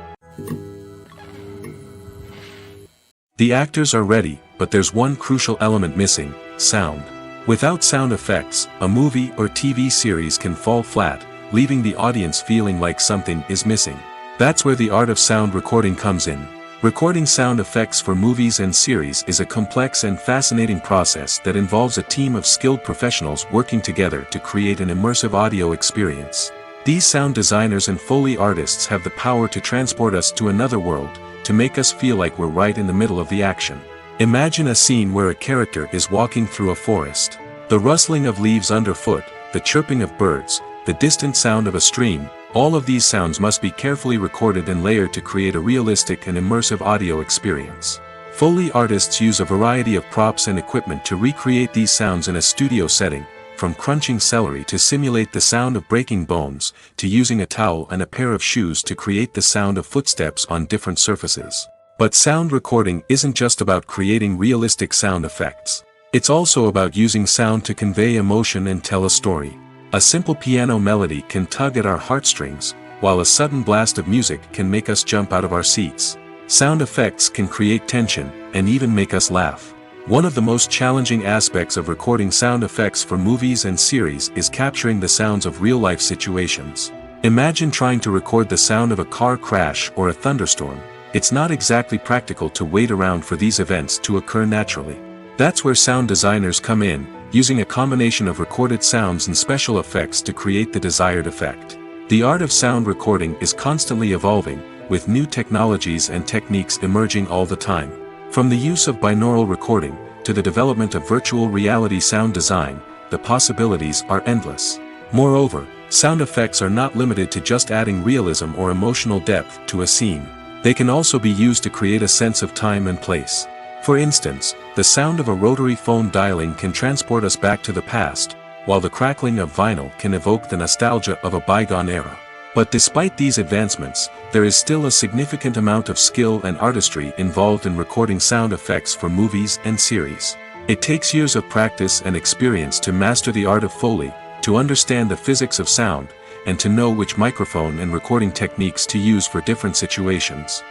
The actors are ready, but there's one crucial element missing: sound. Without sound effects, a movie or TV series can fall flat, leaving the audience feeling like something is missing. That's where the art of sound recording comes in. Recording sound effects for movies and series is a complex and fascinating process that involves a team of skilled professionals working together to create an immersive audio experience. These sound designers and Foley artists have the power to transport us to another world, to make us feel like we're right in the middle of the action. Imagine a scene where a character is walking through a forest. The rustling of leaves underfoot, the chirping of birds, the distant sound of a stream, all of these sounds must be carefully recorded and layered to create a realistic and immersive audio experience. Foley artists use a variety of props and equipment to recreate these sounds in a studio setting, from crunching celery to simulate the sound of breaking bones, to using a towel and a pair of shoes to create the sound of footsteps on different surfaces. But sound recording isn't just about creating realistic sound effects. It's also about using sound to convey emotion and tell a story. A simple piano melody can tug at our heartstrings, while a sudden blast of music can make us jump out of our seats. Sound effects can create tension, and even make us laugh. One of the most challenging aspects of recording sound effects for movies and series is capturing the sounds of real-life situations. Imagine trying to record the sound of a car crash or a thunderstorm. It's not exactly practical to wait around for these events to occur naturally. That's where sound designers come in, using a combination of recorded sounds and special effects to create the desired effect. The art of sound recording is constantly evolving, with new technologies and techniques emerging all the time. From the use of binaural recording, to the development of virtual reality sound design, the possibilities are endless. Moreover, sound effects are not limited to just adding realism or emotional depth to a scene. They can also be used to create a sense of time and place. For instance, the sound of a rotary phone dialing can transport us back to the past, while the crackling of vinyl can evoke the nostalgia of a bygone era. But despite these advancements, there is still a significant amount of skill and artistry involved in recording sound effects for movies and series. It takes years of practice and experience to master the art of Foley, to understand the physics of sound, and to know which microphone and recording techniques to use for different situations.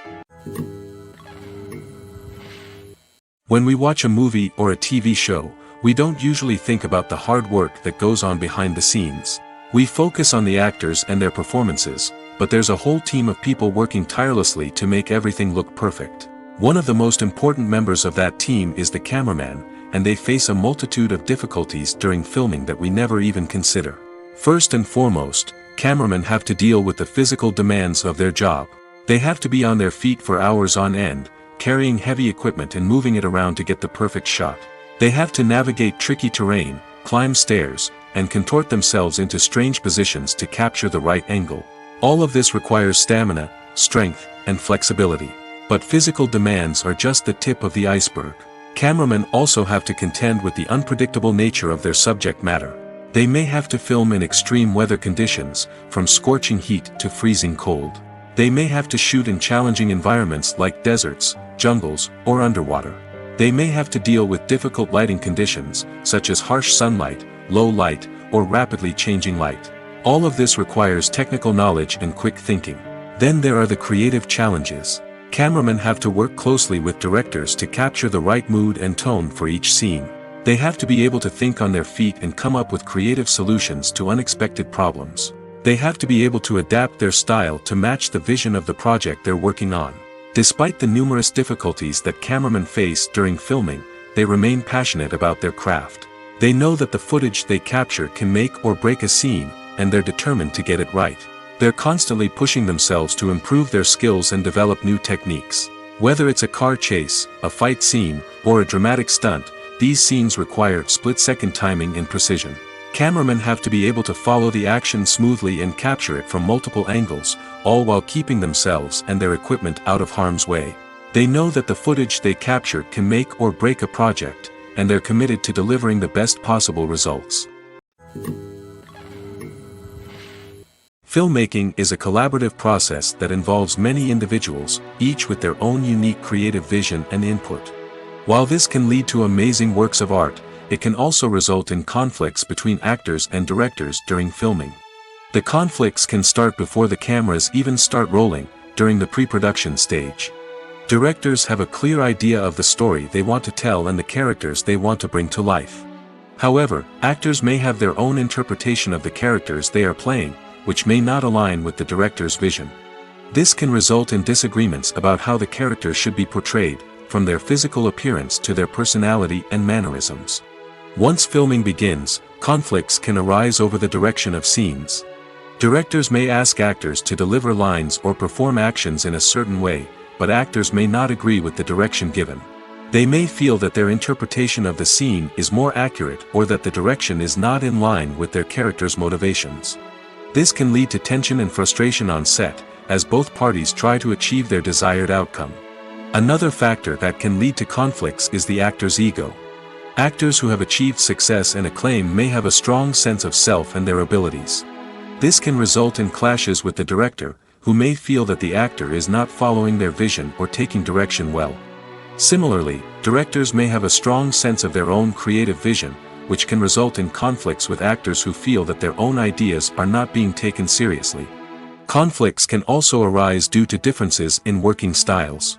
When we watch a movie or a TV show, we don't usually think about the hard work that goes on behind the scenes. We focus on the actors and their performances, but there's a whole team of people working tirelessly to make everything look perfect. One of the most important members of that team is the cameraman, and they face a multitude of difficulties during filming that we never even consider. First and foremost, cameramen have to deal with the physical demands of their job. They have to be on their feet for hours on end, carrying heavy equipment and moving it around to get the perfect shot. They have to navigate tricky terrain, climb stairs, and contort themselves into strange positions to capture the right angle. All of this requires stamina, strength, and flexibility. But physical demands are just the tip of the iceberg. Cameramen also have to contend with the unpredictable nature of their subject matter. They may have to film in extreme weather conditions, from scorching heat to freezing cold. They may have to shoot in challenging environments like deserts, jungles, or underwater. They may have to deal with difficult lighting conditions, such as harsh sunlight, low light, or rapidly changing light. All of this requires technical knowledge and quick thinking. Then there are the creative challenges. Cameramen have to work closely with directors to capture the right mood and tone for each scene. They have to be able to think on their feet and come up with creative solutions to unexpected problems. They have to be able to adapt their style to match the vision of the project they're working on. Despite the numerous difficulties that cameramen face during filming, they remain passionate about their craft. They know that the footage they capture can make or break a scene, and they're determined to get it right. They're constantly pushing themselves to improve their skills and develop new techniques. Whether it's a car chase, a fight scene, or a dramatic stunt, these scenes require split-second timing and precision. Cameramen have to be able to follow the action smoothly and capture it from multiple angles, all while keeping themselves and their equipment out of harm's way. They know that the footage they capture can make or break a project, and they're committed to delivering the best possible results. Filmmaking is a collaborative process that involves many individuals, each with their own unique creative vision and input. While this can lead to amazing works of art, it can also result in conflicts between actors and directors during filming. The conflicts can start before the cameras even start rolling, during the pre-production stage. Directors have a clear idea of the story they want to tell and the characters they want to bring to life. However, actors may have their own interpretation of the characters they are playing, which may not align with the director's vision. This can result in disagreements about how the characters should be portrayed, from their physical appearance to their personality and mannerisms. Once filming begins, conflicts can arise over the direction of scenes. Directors may ask actors to deliver lines or perform actions in a certain way, but actors may not agree with the direction given. They may feel that their interpretation of the scene is more accurate or that the direction is not in line with their character's motivations. This can lead to tension and frustration on set, as both parties try to achieve their desired outcome. Another factor that can lead to conflicts is the actor's ego. Actors who have achieved success and acclaim may have a strong sense of self and their abilities. This can result in clashes with the director, who may feel that the actor is not following their vision or taking direction well. Similarly, directors may have a strong sense of their own creative vision, which can result in conflicts with actors who feel that their own ideas are not being taken seriously. Conflicts can also arise due to differences in working styles.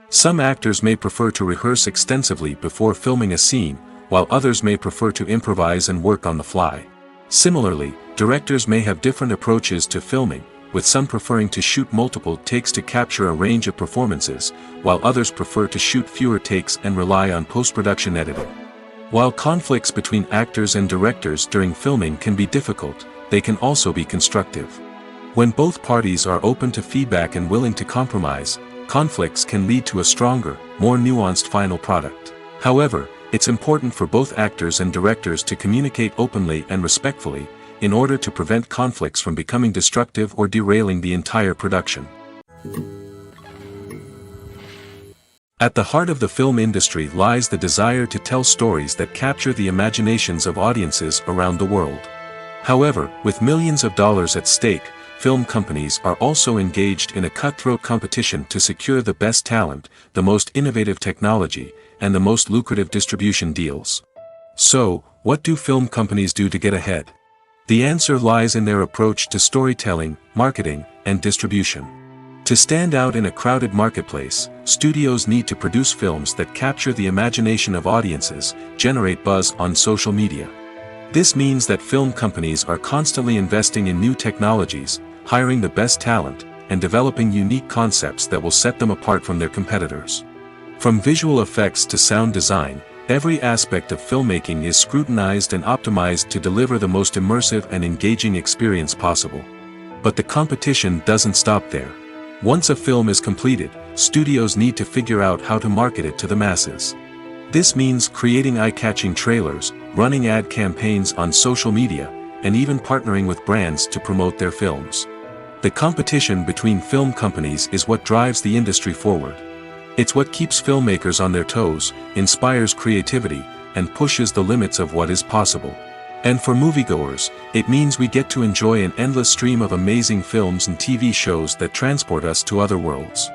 Some actors may prefer to rehearse extensively before filming a scene, while others may prefer to improvise and work on the fly. Similarly, directors may have different approaches to filming, with some preferring to shoot multiple takes to capture a range of performances, while others prefer to shoot fewer takes and rely on post-production editing. While conflicts between actors and directors during filming can be difficult, they can also be constructive. When both parties are open to feedback and willing to compromise, conflicts can lead to a stronger, more nuanced final product. However, it's important for both actors and directors to communicate openly and respectfully, in order to prevent conflicts from becoming destructive or derailing the entire production. At the heart of the film industry lies the desire to tell stories that capture the imaginations of audiences around the world. However, with millions of dollars at stake, film companies are also engaged in a cutthroat competition to secure the best talent, the most innovative technology, and the most lucrative distribution deals. So, what do film companies do to get ahead? The answer lies in their approach to storytelling, marketing, and distribution. To stand out in a crowded marketplace, studios need to produce films that capture the imagination of audiences, generate buzz on social media. This means that film companies are constantly investing in new technologies, hiring the best talent, and developing unique concepts that will set them apart from their competitors. From visual effects to sound design, every aspect of filmmaking is scrutinized and optimized to deliver the most immersive and engaging experience possible. But the competition doesn't stop there. Once a film is completed, studios need to figure out how to market it to the masses. This means creating eye-catching trailers, running ad campaigns on social media, and even partnering with brands to promote their films. The competition between film companies is what drives the industry forward. It's what keeps filmmakers on their toes, inspires creativity, and pushes the limits of what is possible. And for moviegoers, it means we get to enjoy an endless stream of amazing films and TV shows that transport us to other worlds.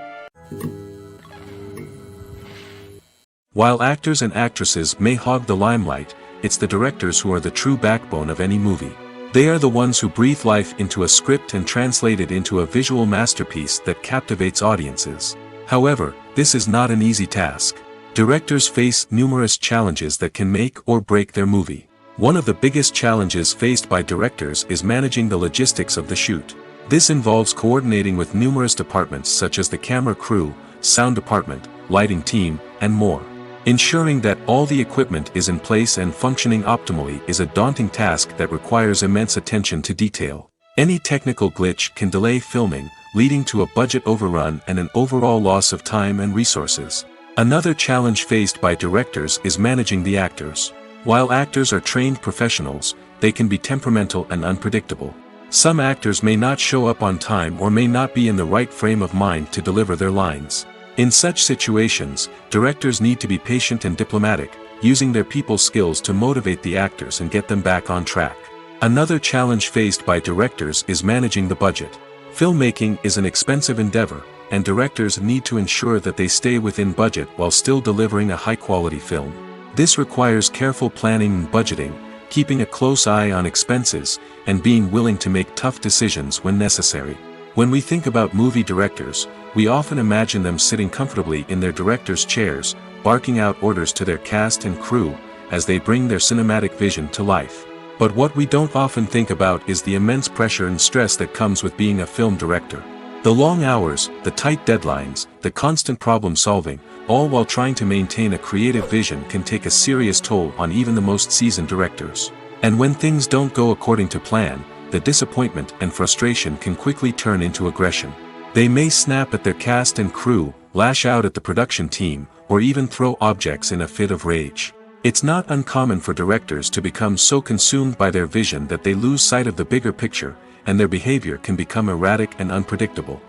While actors and actresses may hog the limelight, it's the directors who are the true backbone of any movie. They are the ones who breathe life into a script and translate it into a visual masterpiece that captivates audiences. However, this is not an easy task. Directors face numerous challenges that can make or break their movie. One of the biggest challenges faced by directors is managing the logistics of the shoot. This involves coordinating with numerous departments such as the camera crew, sound department, lighting team, and more. Ensuring that all the equipment is in place and functioning optimally is a daunting task that requires immense attention to detail. Any technical glitch can delay filming, leading to a budget overrun and an overall loss of time and resources. Another challenge faced by directors is managing the actors. While actors are trained professionals, they can be temperamental and unpredictable. Some actors may not show up on time or may not be in the right frame of mind to deliver their lines. In such situations, directors need to be patient and diplomatic, using their people skills to motivate the actors and get them back on track. Another challenge faced by directors is managing the budget. Filmmaking is an expensive endeavor, and directors need to ensure that they stay within budget while still delivering a high-quality film. This requires careful planning and budgeting, keeping a close eye on expenses, and being willing to make tough decisions when necessary. When we think about movie directors, we often imagine them sitting comfortably in their director's chairs, barking out orders to their cast and crew, as they bring their cinematic vision to life. But what we don't often think about is the immense pressure and stress that comes with being a film director. The long hours, the tight deadlines, the constant problem solving, all while trying to maintain a creative vision can take a serious toll on even the most seasoned directors. And when things don't go according to plan, the disappointment and frustration can quickly turn into aggression. They may snap at their cast and crew, lash out at the production team, or even throw objects in a fit of rage. It's not uncommon for directors to become so consumed by their vision that they lose sight of the bigger picture, and their behavior can become erratic and unpredictable.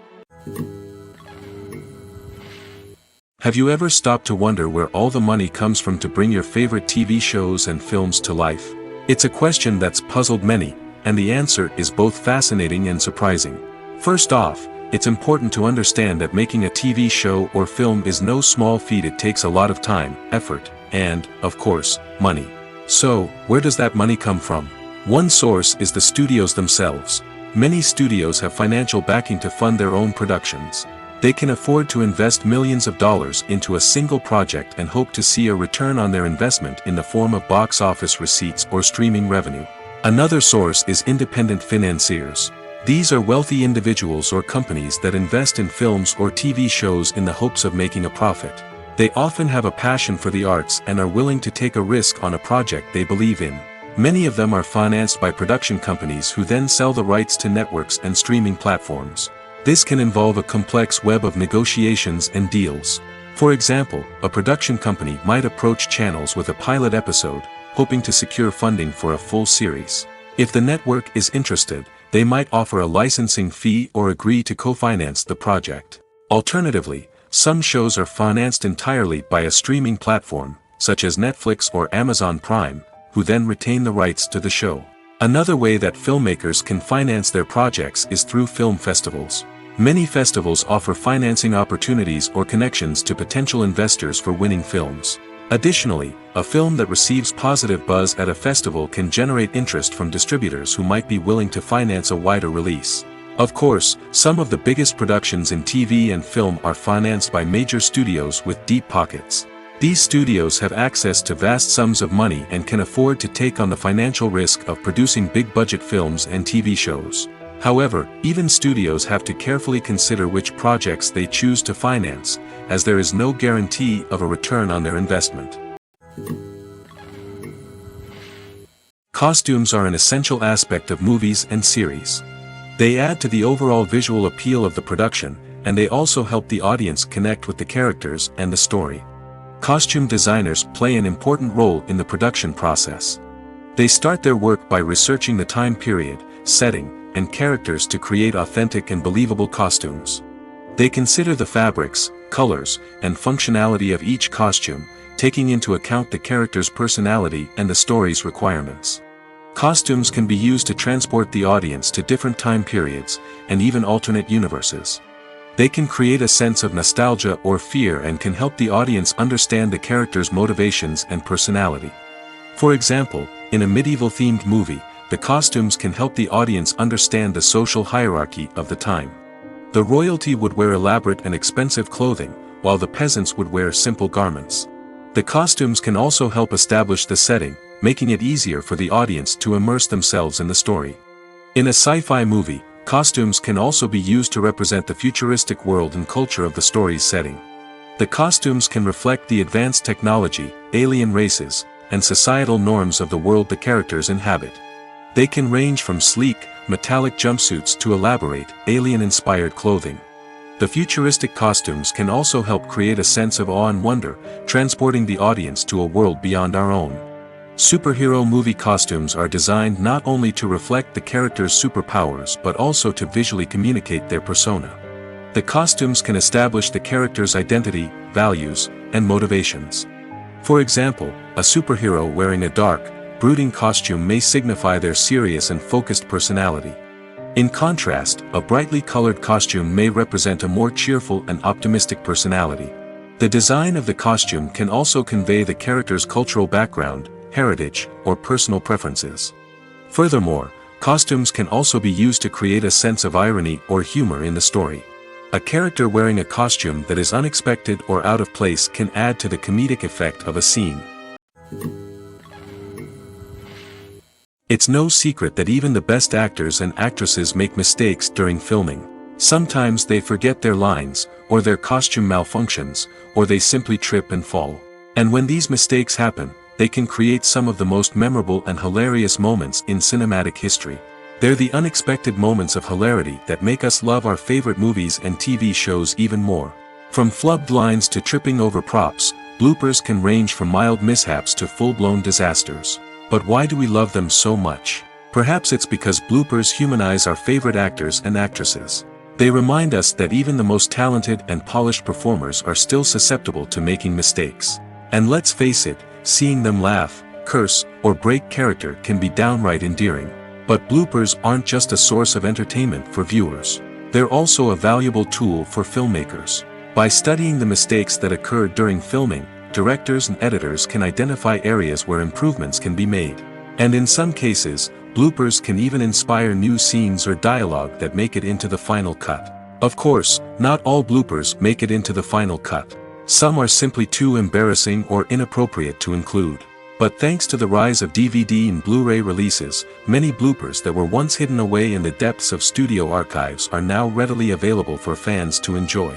Have you ever stopped to wonder where all the money comes from to bring your favorite TV shows and films to life? It's a question that's puzzled many, and the answer is both fascinating and surprising. First off, it's important to understand that making a TV show or film is no small feat. It takes a lot of time, effort, and, of course, money. So, where does that money come from? One source is the studios themselves. Many studios have financial backing to fund their own productions. They can afford to invest millions of dollars into a single project and hope to see a return on their investment in the form of box office receipts or streaming revenue. Another source is independent financiers. These are wealthy individuals or companies that invest in films or TV shows in the hopes of making a profit. They often have a passion for the arts and are willing to take a risk on a project they believe in. Many of them are financed by production companies who then sell the rights to networks and streaming platforms. This can involve a complex web of negotiations and deals. For example, a production company might approach channels with a pilot episode, hoping to secure funding for a full series. If the network is interested, they might offer a licensing fee or agree to co-finance the project. Alternatively, some shows are financed entirely by a streaming platform, such as Netflix or Amazon Prime, who then retain the rights to the show. Another way that filmmakers can finance their projects is through film festivals. Many festivals offer financing opportunities or connections to potential investors for winning films. Additionally, a film that receives positive buzz at a festival can generate interest from distributors who might be willing to finance a wider release. Of course, some of the biggest productions in TV and film are financed by major studios with deep pockets. These studios have access to vast sums of money and can afford to take on the financial risk of producing big-budget films and TV shows. However, even studios have to carefully consider which projects they choose to finance, as there is no guarantee of a return on their investment. Costumes are an essential aspect of movies and series. They add to the overall visual appeal of the production, and they also help the audience connect with the characters and the story. Costume designers play an important role in the production process. They start their work by researching the time period, setting, and characters to create authentic and believable costumes. They consider the fabrics, colors, and functionality of each costume, taking into account the character's personality and the story's requirements. Costumes can be used to transport the audience to different time periods, and even alternate universes. They can create a sense of nostalgia or fear and can help the audience understand the character's motivations and personality. For example, in a medieval-themed movie, the costumes can help the audience understand the social hierarchy of the time. The royalty would wear elaborate and expensive clothing, while the peasants would wear simple garments. The costumes can also help establish the setting, making it easier for the audience to immerse themselves in the story. In a sci-fi movie, costumes can also be used to represent the futuristic world and culture of the story's setting. The costumes can reflect the advanced technology, alien races, and societal norms of the world the characters inhabit. They can range from sleek, metallic jumpsuits to elaborate, alien-inspired clothing. The futuristic costumes can also help create a sense of awe and wonder, transporting the audience to a world beyond our own. Superhero movie costumes are designed not only to reflect the character's superpowers but also to visually communicate their persona. The costumes can establish the character's identity, values, and motivations. For example, a superhero wearing a dark, brooding costume may signify their serious and focused personality. In contrast, a brightly colored costume may represent a more cheerful and optimistic personality. The design of the costume can also convey the character's cultural background, heritage, or personal preferences. Furthermore, costumes can also be used to create a sense of irony or humor in the story. A character wearing a costume that is unexpected or out of place can add to the comedic effect of a scene. It's no secret that even the best actors and actresses make mistakes during filming. Sometimes they forget their lines, or their costume malfunctions, or they simply trip and fall. And when these mistakes happen, they can create some of the most memorable and hilarious moments in cinematic history. They're the unexpected moments of hilarity that make us love our favorite movies and TV shows even more. From flubbed lines to tripping over props, bloopers can range from mild mishaps to full-blown disasters. But why do we love them so much? Perhaps it's because bloopers humanize our favorite actors and actresses. They remind us that even the most talented and polished performers are still susceptible to making mistakes. And let's face it, seeing them laugh, curse, or break character can be downright endearing. But bloopers aren't just a source of entertainment for viewers. They're also a valuable tool for filmmakers. By studying the mistakes that occurred during filming, directors and editors can identify areas where improvements can be made. And in some cases, bloopers can even inspire new scenes or dialogue that make it into the final cut. Of course, not all bloopers make it into the final cut. Some are simply too embarrassing or inappropriate to include. But thanks to the rise of DVD and Blu-ray releases, many bloopers that were once hidden away in the depths of studio archives are now readily available for fans to enjoy.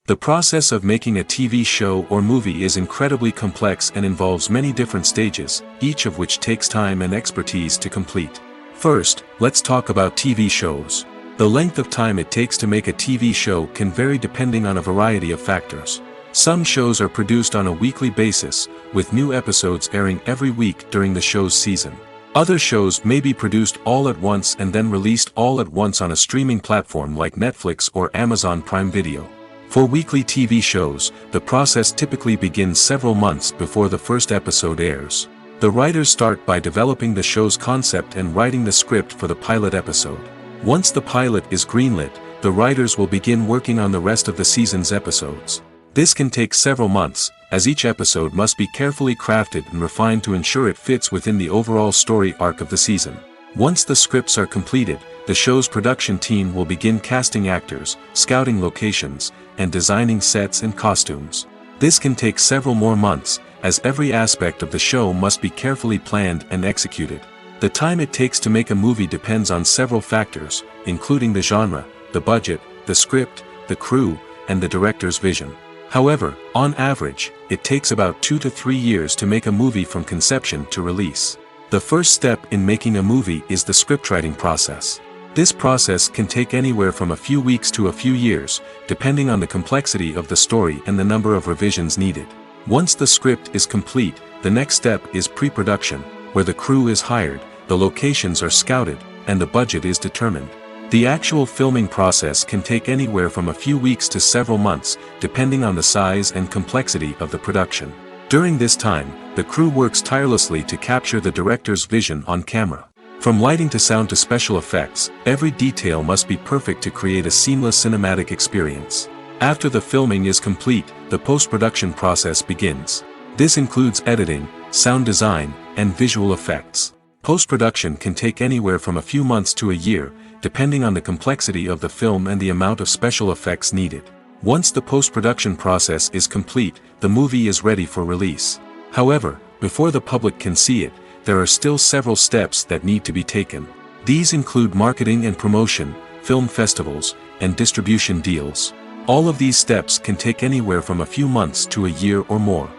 The process of making a TV show or movie is incredibly complex and involves many different stages, each of which takes time and expertise to complete. First, let's talk about TV shows. The length of time it takes to make a TV show can vary depending on a variety of factors. Some shows are produced on a weekly basis, with new episodes airing every week during the show's season. Other shows may be produced all at once and then released all at once on a streaming platform like Netflix or Amazon Prime Video. For weekly TV shows, the process typically begins several months before the first episode airs. The writers start by developing the show's concept and writing the script for the pilot episode. Once the pilot is greenlit, the writers will begin working on the rest of the season's episodes. This can take several months, as each episode must be carefully crafted and refined to ensure it fits within the overall story arc of the season. Once the scripts are completed, the show's production team will begin casting actors, scouting locations, and designing sets and costumes. This can take several more months, as every aspect of the show must be carefully planned and executed. The time it takes to make a movie depends on several factors, including the genre, the budget, the script, the crew, and the director's vision. However, on average, it takes about 2 to 3 years to make a movie from conception to release. The first step in making a movie is the scriptwriting process. This process can take anywhere from a few weeks to a few years, depending on the complexity of the story and the number of revisions needed. Once the script is complete, the next step is pre-production, where the crew is hired, the locations are scouted, and the budget is determined. The actual filming process can take anywhere from a few weeks to several months, depending on the size and complexity of the production. During this time, the crew works tirelessly to capture the director's vision on camera. From lighting to sound to special effects, every detail must be perfect to create a seamless cinematic experience. After the filming is complete, the post-production process begins. This includes editing, sound design, and visual effects. Post-production can take anywhere from a few months to a year, depending on the complexity of the film and the amount of special effects needed. Once the post-production process is complete, the movie is ready for release. However, before the public can see it, there are still several steps that need to be taken. These include marketing and promotion, film festivals, and distribution deals. All of these steps can take anywhere from a few months to a year or more.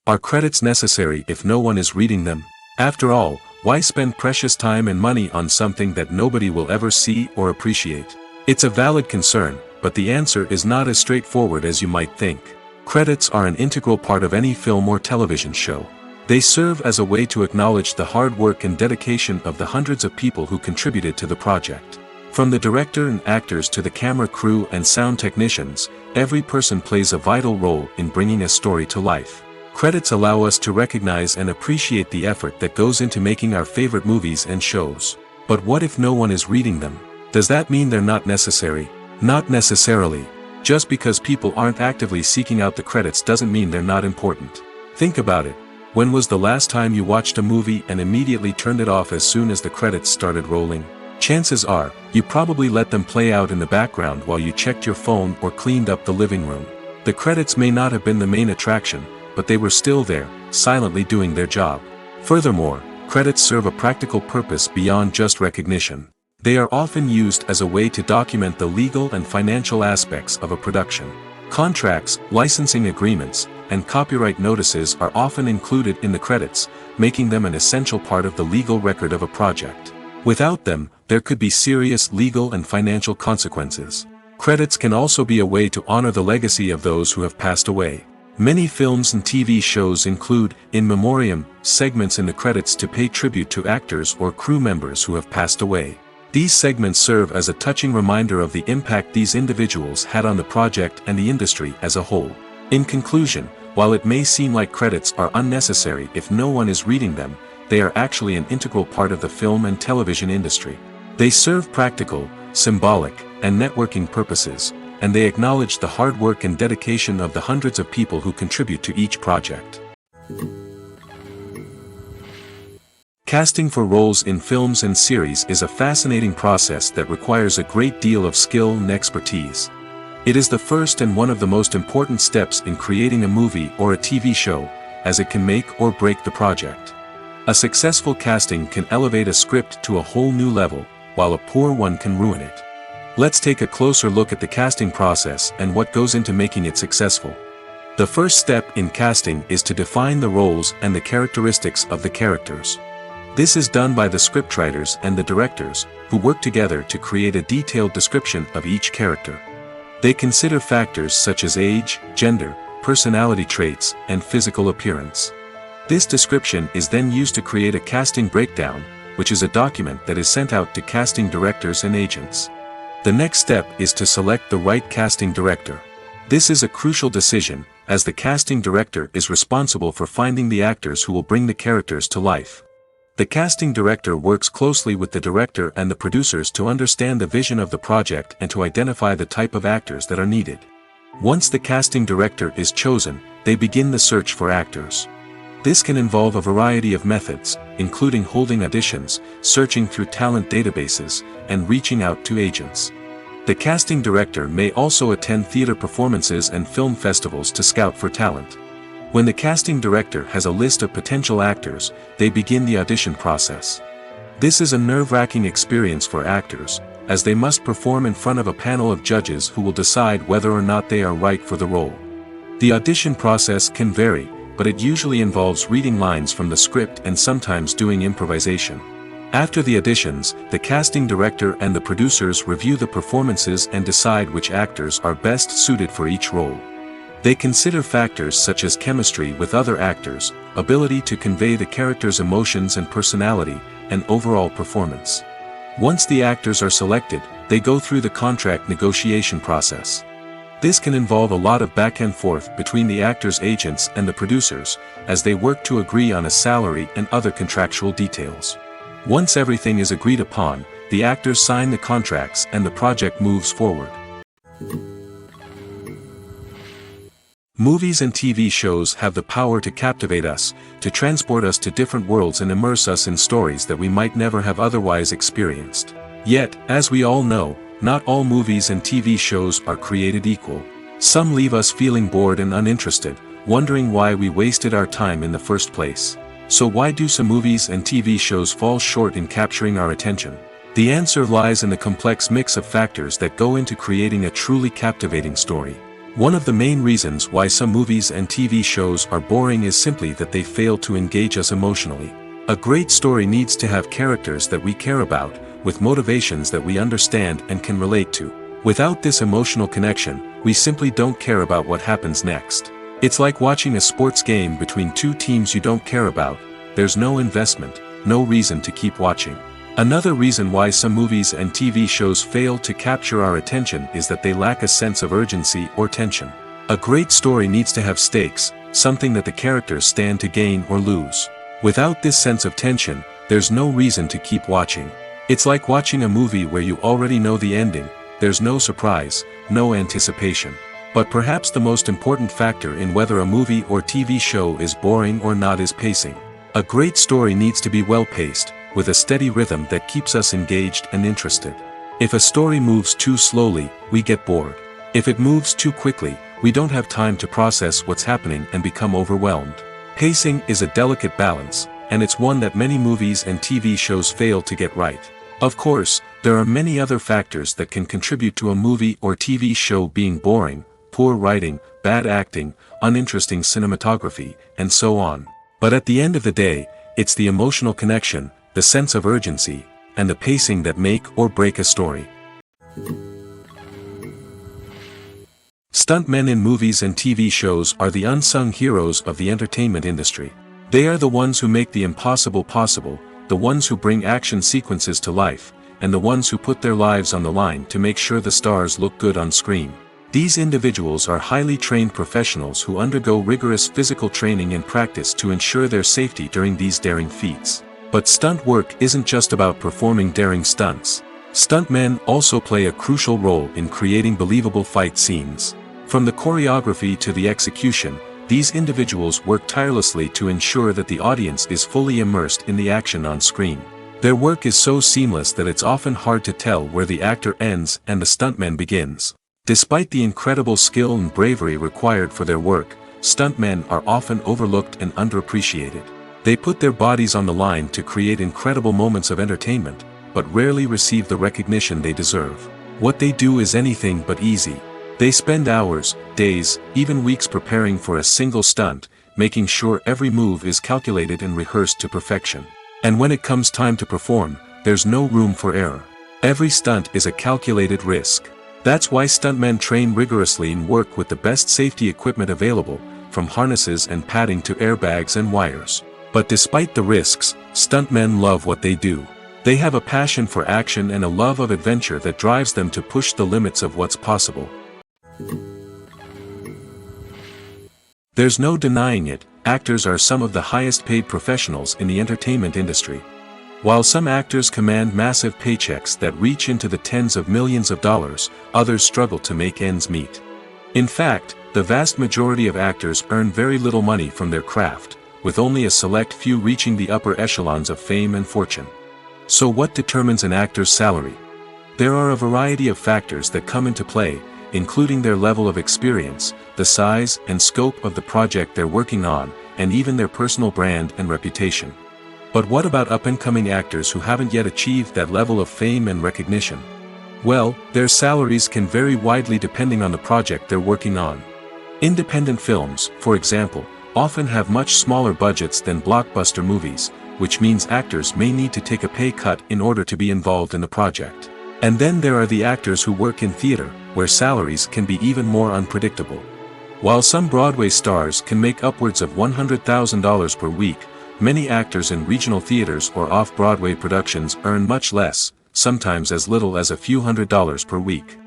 Are credits necessary if no one is reading them? After all, why spend precious time and money on something that nobody will ever see or appreciate? It's a valid concern, but the answer is not as straightforward as you might think. Credits are an integral part of any film or television show. They serve as a way to acknowledge the hard work and dedication of the hundreds of people who contributed to the project. From the director and actors to the camera crew and sound technicians, every person plays a vital role in bringing a story to life. Credits allow us to recognize and appreciate the effort that goes into making our favorite movies and shows. But what if no one is reading them? Does that mean they're not necessary? Not necessarily. Just because people aren't actively seeking out the credits doesn't mean they're not important. Think about it. When was the last time you watched a movie and immediately turned it off as soon as the credits started rolling? Chances are, you probably let them play out in the background while you checked your phone or cleaned up the living room. The credits may not have been the main attraction, but they were still there, silently doing their job. Furthermore, credits serve a practical purpose beyond just recognition. They are often used as a way to document the legal and financial aspects of a production. Contracts, licensing agreements, and copyright notices are often included in the credits, making them an essential part of the legal record of a project. Without them, there could be serious legal and financial consequences. Credits can also be a way to honor the legacy of those who have passed away. Many films and TV shows include, in memoriam, segments in the credits to pay tribute to actors or crew members who have passed away. These segments serve as a touching reminder of the impact these individuals had on the project and the industry as a whole. In conclusion, while it may seem like credits are unnecessary if no one is reading them, they are actually an integral part of the film and television industry. They serve practical, symbolic, and networking purposes, and they acknowledge the hard work and dedication of the hundreds of people who contribute to each project. Casting for roles in films and series is a fascinating process that requires a great deal of skill and expertise. It is the first and one of the most important steps in creating a movie or a TV show, as it can make or break the project. A successful casting can elevate a script to a whole new level, while a poor one can ruin it. Let's take a closer look at the casting process and what goes into making it successful. The first step in casting is to define the roles and the characteristics of the characters. This is done by the scriptwriters and the directors, who work together to create a detailed description of each character. They consider factors such as age, gender, personality traits, and physical appearance. This description is then used to create a casting breakdown, which is a document that is sent out to casting directors and agents. The next step is to select the right casting director. This is a crucial decision, as the casting director is responsible for finding the actors who will bring the characters to life. The casting director works closely with the director and the producers to understand the vision of the project and to identify the type of actors that are needed. Once the casting director is chosen, they begin the search for actors. This can involve a variety of methods, including holding auditions, searching through talent databases, and reaching out to agents. The casting director may also attend theater performances and film festivals to scout for talent. When the casting director has a list of potential actors, they begin the audition process. This is a nerve-wracking experience for actors, as they must perform in front of a panel of judges who will decide whether or not they are right for the role. The audition process can vary, but it usually involves reading lines from the script and sometimes doing improvisation. After the auditions, the casting director and the producers review the performances and decide which actors are best suited for each role. They consider factors such as chemistry with other actors, ability to convey the character's emotions and personality, and overall performance. Once the actors are selected, they go through the contract negotiation process. This can involve a lot of back and forth between the actors' agents and the producers, as they work to agree on a salary and other contractual details. Once everything is agreed upon, the actors sign the contracts and the project moves forward. Movies and TV shows have the power to captivate us, to transport us to different worlds and immerse us in stories that we might never have otherwise experienced. Yet, as we all know, not all movies and TV shows are created equal. Some leave us feeling bored and uninterested, wondering why we wasted our time in the first place. So why do some movies and TV shows fall short in capturing our attention? The answer lies in the complex mix of factors that go into creating a truly captivating story. One of the main reasons why some movies and TV shows are boring is simply that they fail to engage us emotionally. A great story needs to have characters that we care about, with motivations that we understand and can relate to. Without this emotional connection, we simply don't care about what happens next. It's like watching a sports game between two teams you don't care about. There's no investment, no reason to keep watching. Another reason why some movies and TV shows fail to capture our attention is that they lack a sense of urgency or tension. A great story needs to have stakes, something that the characters stand to gain or lose. Without this sense of tension, there's no reason to keep watching. It's like watching a movie where you already know the ending, there's no surprise, no anticipation. But perhaps the most important factor in whether a movie or TV show is boring or not is pacing. A great story needs to be well-paced, with a steady rhythm that keeps us engaged and interested. If a story moves too slowly, we get bored. If it moves too quickly, we don't have time to process what's happening and become overwhelmed. Pacing is a delicate balance, and it's one that many movies and TV shows fail to get right. Of course, there are many other factors that can contribute to a movie or TV show being boring: poor writing, bad acting, uninteresting cinematography, and so on. But at the end of the day, it's the emotional connection, the sense of urgency, and the pacing that make or break a story. Stuntmen in movies and TV shows are the unsung heroes of the entertainment industry. They are the ones who make the impossible possible, the ones who bring action sequences to life, and the ones who put their lives on the line to make sure the stars look good on screen. These individuals are highly trained professionals who undergo rigorous physical training and practice to ensure their safety during these daring feats. But stunt work isn't just about performing daring stunts. Stuntmen also play a crucial role in creating believable fight scenes. From the choreography to the execution, these individuals work tirelessly to ensure that the audience is fully immersed in the action on screen. Their work is so seamless that it's often hard to tell where the actor ends and the stuntman begins. Despite the incredible skill and bravery required for their work, stuntmen are often overlooked and underappreciated. They put their bodies on the line to create incredible moments of entertainment, but rarely receive the recognition they deserve. What they do is anything but easy. They spend hours, days, even weeks preparing for a single stunt, making sure every move is calculated and rehearsed to perfection. And when it comes time to perform, there's no room for error. Every stunt is a calculated risk. That's why stuntmen train rigorously and work with the best safety equipment available, from harnesses and padding to airbags and wires. But despite the risks, stuntmen love what they do. They have a passion for action and a love of adventure that drives them to push the limits of what's possible. There's no denying it, actors are some of the highest paid professionals in the entertainment industry. While some actors command massive paychecks that reach into the tens of millions of dollars, others struggle to make ends meet. In fact, the vast majority of actors earn very little money from their craft, with only a select few reaching the upper echelons of fame and fortune. So what determines an actor's salary? There are a variety of factors that come into play, including their level of experience, the size and scope of the project they're working on, and even their personal brand and reputation. But what about up-and-coming actors who haven't yet achieved that level of fame and recognition? Well, their salaries can vary widely depending on the project they're working on. Independent films, for example, often have much smaller budgets than blockbuster movies, which means actors may need to take a pay cut in order to be involved in the project. And then there are the actors who work in theater, where salaries can be even more unpredictable. While some Broadway stars can make upwards of $100,000 per week, many actors in regional theaters or off-Broadway productions earn much less, sometimes as little as a few $100s per week.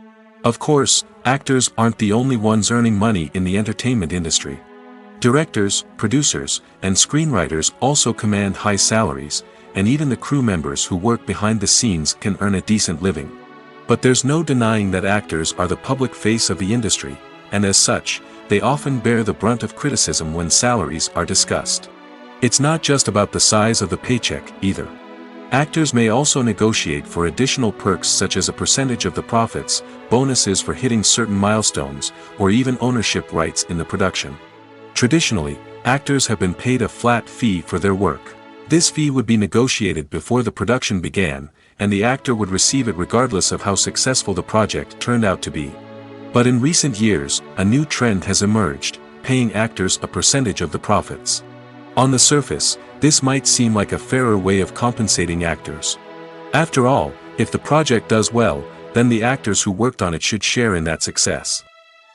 Of course, actors aren't the only ones earning money in the entertainment industry. Directors, producers, and screenwriters also command high salaries, and even the crew members who work behind the scenes can earn a decent living. But there's no denying that actors are the public face of the industry, and as such, they often bear the brunt of criticism when salaries are discussed. It's not just about the size of the paycheck, either. Actors may also negotiate for additional perks such as a percentage of the profits, bonuses for hitting certain milestones, or even ownership rights in the production. Traditionally, actors have been paid a flat fee for their work. This fee would be negotiated before the production began, and the actor would receive it regardless of how successful the project turned out to be. But in recent years, a new trend has emerged, paying actors a percentage of the profits. On the surface, this might seem like a fairer way of compensating actors. After all, if the project does well, then the actors who worked on it should share in that success.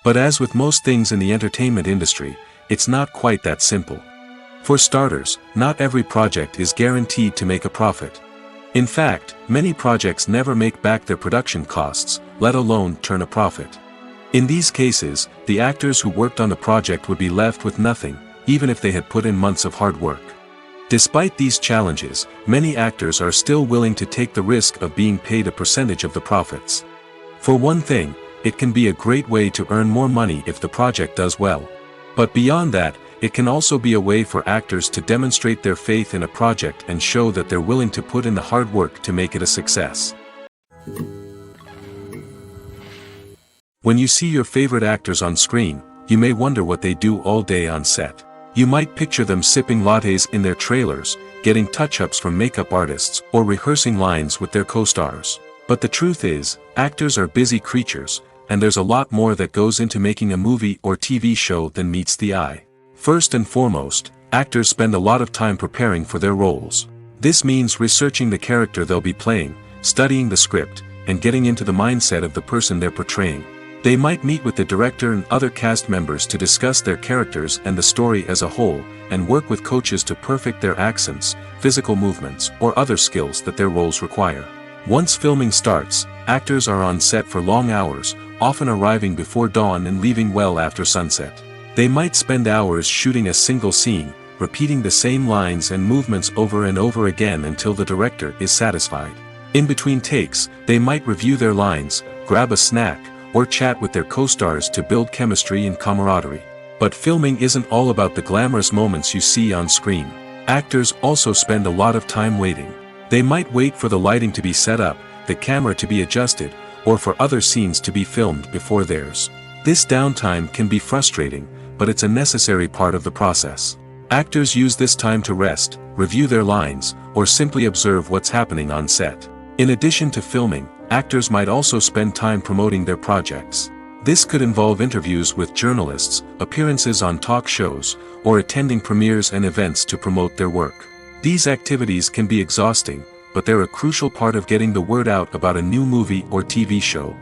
But as with most things in the entertainment industry, it's not quite that simple. For starters, not every project is guaranteed to make a profit. In fact, many projects never make back their production costs, let alone turn a profit. In these cases, the actors who worked on the project would be left with nothing, even if they had put in months of hard work. Despite these challenges, many actors are still willing to take the risk of being paid a percentage of the profits. For one thing, it can be a great way to earn more money if the project does well. But beyond that, it can also be a way for actors to demonstrate their faith in a project and show that they're willing to put in the hard work to make it a success. When you see your favorite actors on screen, you may wonder what they do all day on set. You might picture them sipping lattes in their trailers, getting touch-ups from makeup artists, or rehearsing lines with their co-stars. But the truth is, actors are busy creatures, and there's a lot more that goes into making a movie or TV show than meets the eye. First and foremost, actors spend a lot of time preparing for their roles. This means researching the character they'll be playing, studying the script, and getting into the mindset of the person they're portraying. They might meet with the director and other cast members to discuss their characters and the story as a whole, and work with coaches to perfect their accents, physical movements, or other skills that their roles require. Once filming starts, actors are on set for long hours, often arriving before dawn and leaving well after sunset. They might spend hours shooting a single scene, repeating the same lines and movements over and over again until the director is satisfied. In between takes, they might review their lines, grab a snack, or chat with their co-stars to build chemistry and camaraderie. But filming isn't all about the glamorous moments you see on screen. Actors also spend a lot of time waiting. They might wait for the lighting to be set up, the camera to be adjusted, or for other scenes to be filmed before theirs. This downtime can be frustrating, but it's a necessary part of the process. Actors use this time to rest, review their lines, or simply observe what's happening on set. In addition to filming, actors might also spend time promoting their projects. This could involve interviews with journalists, appearances on talk shows, or attending premieres and events to promote their work. These activities can be exhausting, but they're a crucial part of getting the word out about a new movie or TV show.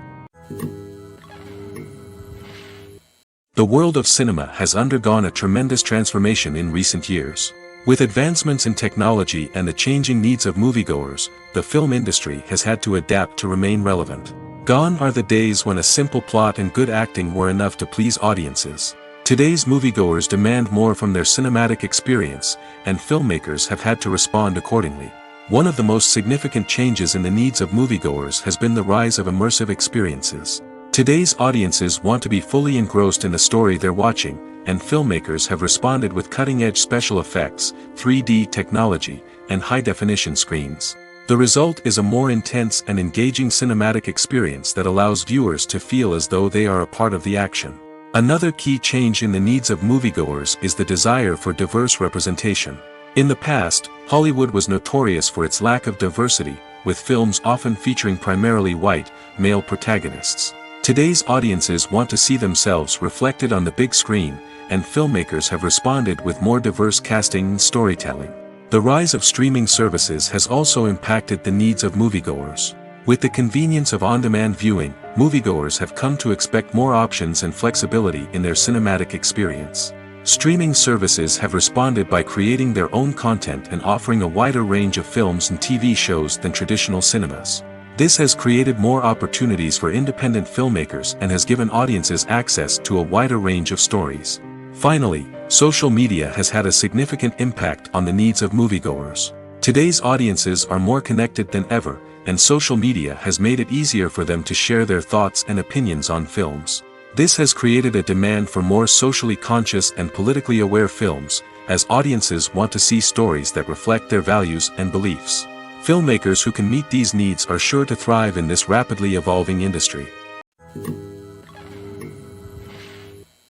The world of cinema has undergone a tremendous transformation in recent years. With advancements in technology and the changing needs of moviegoers, the film industry has had to adapt to remain relevant. Gone are the days when a simple plot and good acting were enough to please audiences. Today's moviegoers demand more from their cinematic experience, and filmmakers have had to respond accordingly. One of the most significant changes in the needs of moviegoers has been the rise of immersive experiences. Today's audiences want to be fully engrossed in the story they're watching, and filmmakers have responded with cutting-edge special effects, 3D technology, and high-definition screens. The result is a more intense and engaging cinematic experience that allows viewers to feel as though they are a part of the action. Another key change in the needs of moviegoers is the desire for diverse representation. In the past, Hollywood was notorious for its lack of diversity, with films often featuring primarily white, male protagonists. Today's audiences want to see themselves reflected on the big screen, and filmmakers have responded with more diverse casting and storytelling. The rise of streaming services has also impacted the needs of moviegoers. With the convenience of on-demand viewing, moviegoers have come to expect more options and flexibility in their cinematic experience. Streaming services have responded by creating their own content and offering a wider range of films and TV shows than traditional cinemas. This has created more opportunities for independent filmmakers and has given audiences access to a wider range of stories. Finally, social media has had a significant impact on the needs of moviegoers. Today's audiences are more connected than ever, and social media has made it easier for them to share their thoughts and opinions on films. This has created a demand for more socially conscious and politically aware films, as audiences want to see stories that reflect their values and beliefs. Filmmakers who can meet these needs are sure to thrive in this rapidly evolving industry.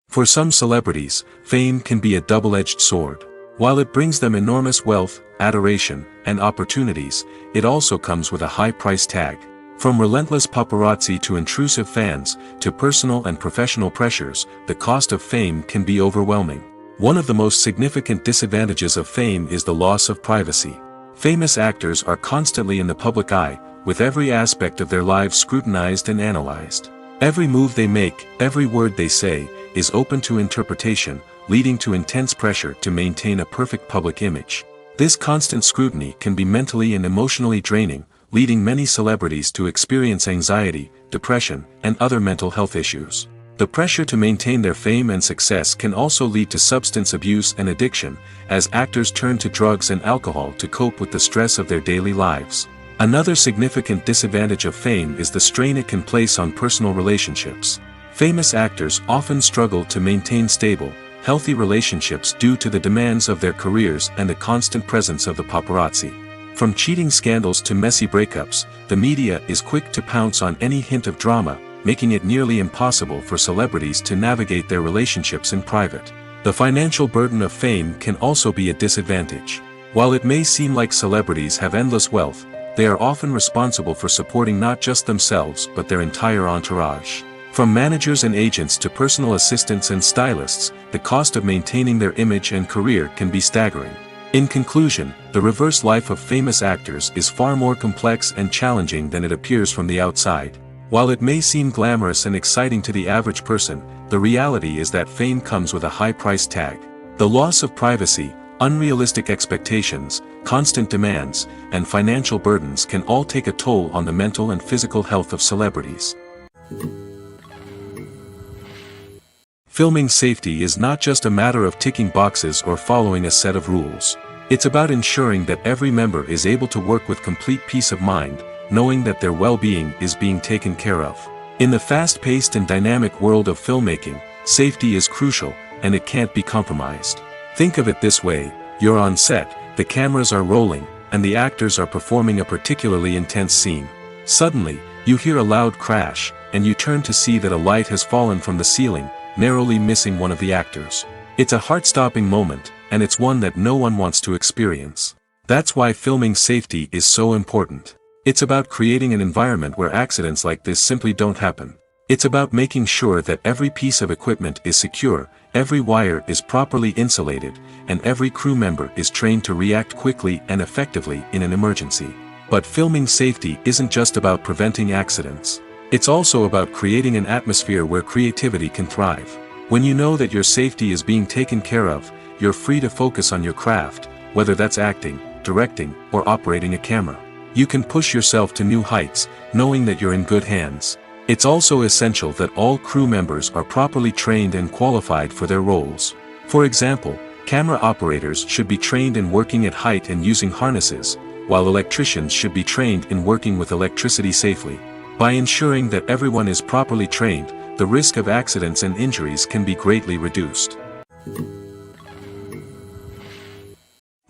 For some celebrities, fame can be a double-edged sword. While it brings them enormous wealth, adoration, and opportunities, it also comes with a high price tag. From relentless paparazzi to intrusive fans, to personal and professional pressures, the cost of fame can be overwhelming. One of the most significant disadvantages of fame is the loss of privacy. Famous actors are constantly in the public eye, with every aspect of their lives scrutinized and analyzed. Every move they make, every word they say, is open to interpretation, leading to intense pressure to maintain a perfect public image. This constant scrutiny can be mentally and emotionally draining, leading many celebrities to experience anxiety, depression, and other mental health issues. The pressure to maintain their fame and success can also lead to substance abuse and addiction, as actors turn to drugs and alcohol to cope with the stress of their daily lives. Another significant disadvantage of fame is the strain it can place on personal relationships. Famous actors often struggle to maintain stable, healthy relationships due to the demands of their careers and the constant presence of the paparazzi. From cheating scandals to messy breakups, the media is quick to pounce on any hint of drama, making it nearly impossible for celebrities to navigate their relationships in private. The financial burden of fame can also be a disadvantage. While it may seem like celebrities have endless wealth, they are often responsible for supporting not just themselves but their entire entourage. From managers and agents to personal assistants and stylists, the cost of maintaining their image and career can be staggering. In conclusion, the reverse life of famous actors is far more complex and challenging than it appears from the outside. While it may seem glamorous and exciting to the average person, the reality is that fame comes with a high price tag. The loss of privacy, unrealistic expectations, constant demands, and financial burdens can all take a toll on the mental and physical health of celebrities. Filming safety is not just a matter of ticking boxes or following a set of rules. It's about ensuring that every member is able to work with complete peace of mind, knowing that their well-being is being taken care of. In the fast-paced and dynamic world of filmmaking, safety is crucial, and it can't be compromised. Think of it this way: you're on set, the cameras are rolling, and the actors are performing a particularly intense scene. Suddenly, you hear a loud crash, and you turn to see that a light has fallen from the ceiling, narrowly missing one of the actors. It's a heart-stopping moment, and it's one that no one wants to experience. That's why filming safety is so important. It's about creating an environment where accidents like this simply don't happen. It's about making sure that every piece of equipment is secure, every wire is properly insulated, and every crew member is trained to react quickly and effectively in an emergency. But filming safety isn't just about preventing accidents. It's also about creating an atmosphere where creativity can thrive. When you know that your safety is being taken care of, you're free to focus on your craft, whether that's acting, directing, or operating a camera. You can push yourself to new heights, knowing that you're in good hands. It's also essential that all crew members are properly trained and qualified for their roles. For example, camera operators should be trained in working at height and using harnesses, while electricians should be trained in working with electricity safely. By ensuring that everyone is properly trained, the risk of accidents and injuries can be greatly reduced.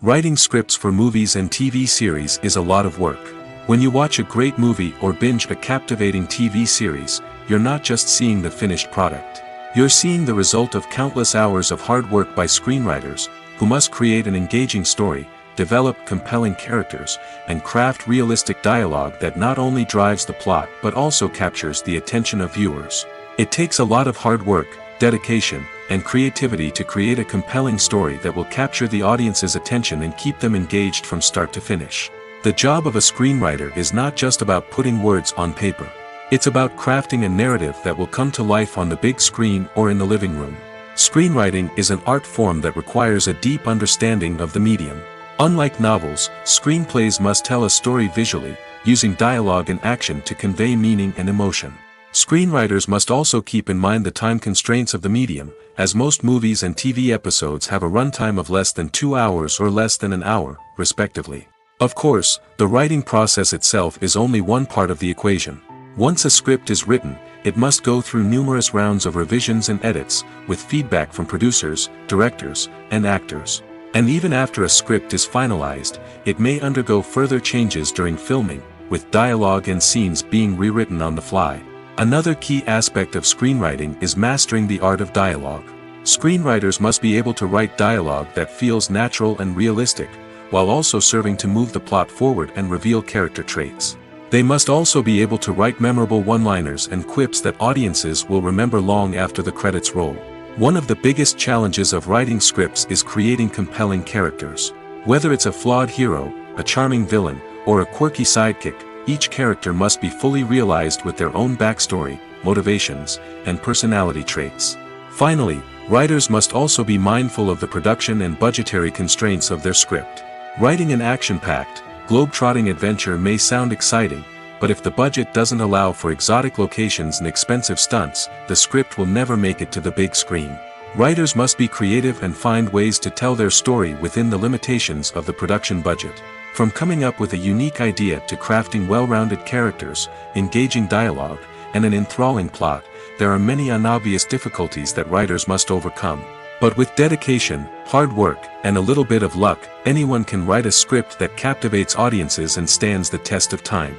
Writing scripts for movies and TV series is a lot of work. When you watch a great movie or binge a captivating TV series, you're not just seeing the finished product. You're seeing the result of countless hours of hard work by screenwriters, who must create an engaging story, develop compelling characters, and craft realistic dialogue that not only drives the plot but also captures the attention of viewers. It takes a lot of hard work, dedication, and creativity to create a compelling story that will capture the audience's attention and keep them engaged from start to finish. The job of a screenwriter is not just about putting words on paper. It's about crafting a narrative that will come to life on the big screen or in the living room. Screenwriting is an art form that requires a deep understanding of the medium. Unlike novels, screenplays must tell a story visually, using dialogue and action to convey meaning and emotion. Screenwriters must also keep in mind the time constraints of the medium, as most movies and TV episodes have a runtime of less than 2 hours or less than an hour, respectively. Of course, the writing process itself is only one part of the equation. Once a script is written, it must go through numerous rounds of revisions and edits, with feedback from producers, directors, and actors. And even after a script is finalized, it may undergo further changes during filming, with dialogue and scenes being rewritten on the fly. Another key aspect of screenwriting is mastering the art of dialogue. Screenwriters must be able to write dialogue that feels natural and realistic, while also serving to move the plot forward and reveal character traits. They must also be able to write memorable one-liners and quips that audiences will remember long after the credits roll. One of the biggest challenges of writing scripts is creating compelling characters. Whether it's a flawed hero, a charming villain, or a quirky sidekick, each character must be fully realized with their own backstory, motivations, and personality traits. Finally, writers must also be mindful of the production and budgetary constraints of their script. Writing an action-packed, globe-trotting adventure may sound exciting, but if the budget doesn't allow for exotic locations and expensive stunts, the script will never make it to the big screen. Writers must be creative and find ways to tell their story within the limitations of the production budget. From coming up with a unique idea to crafting well-rounded characters, engaging dialogue, and an enthralling plot, there are many unobvious difficulties that writers must overcome. But with dedication, hard work, and a little bit of luck, anyone can write a script that captivates audiences and stands the test of time.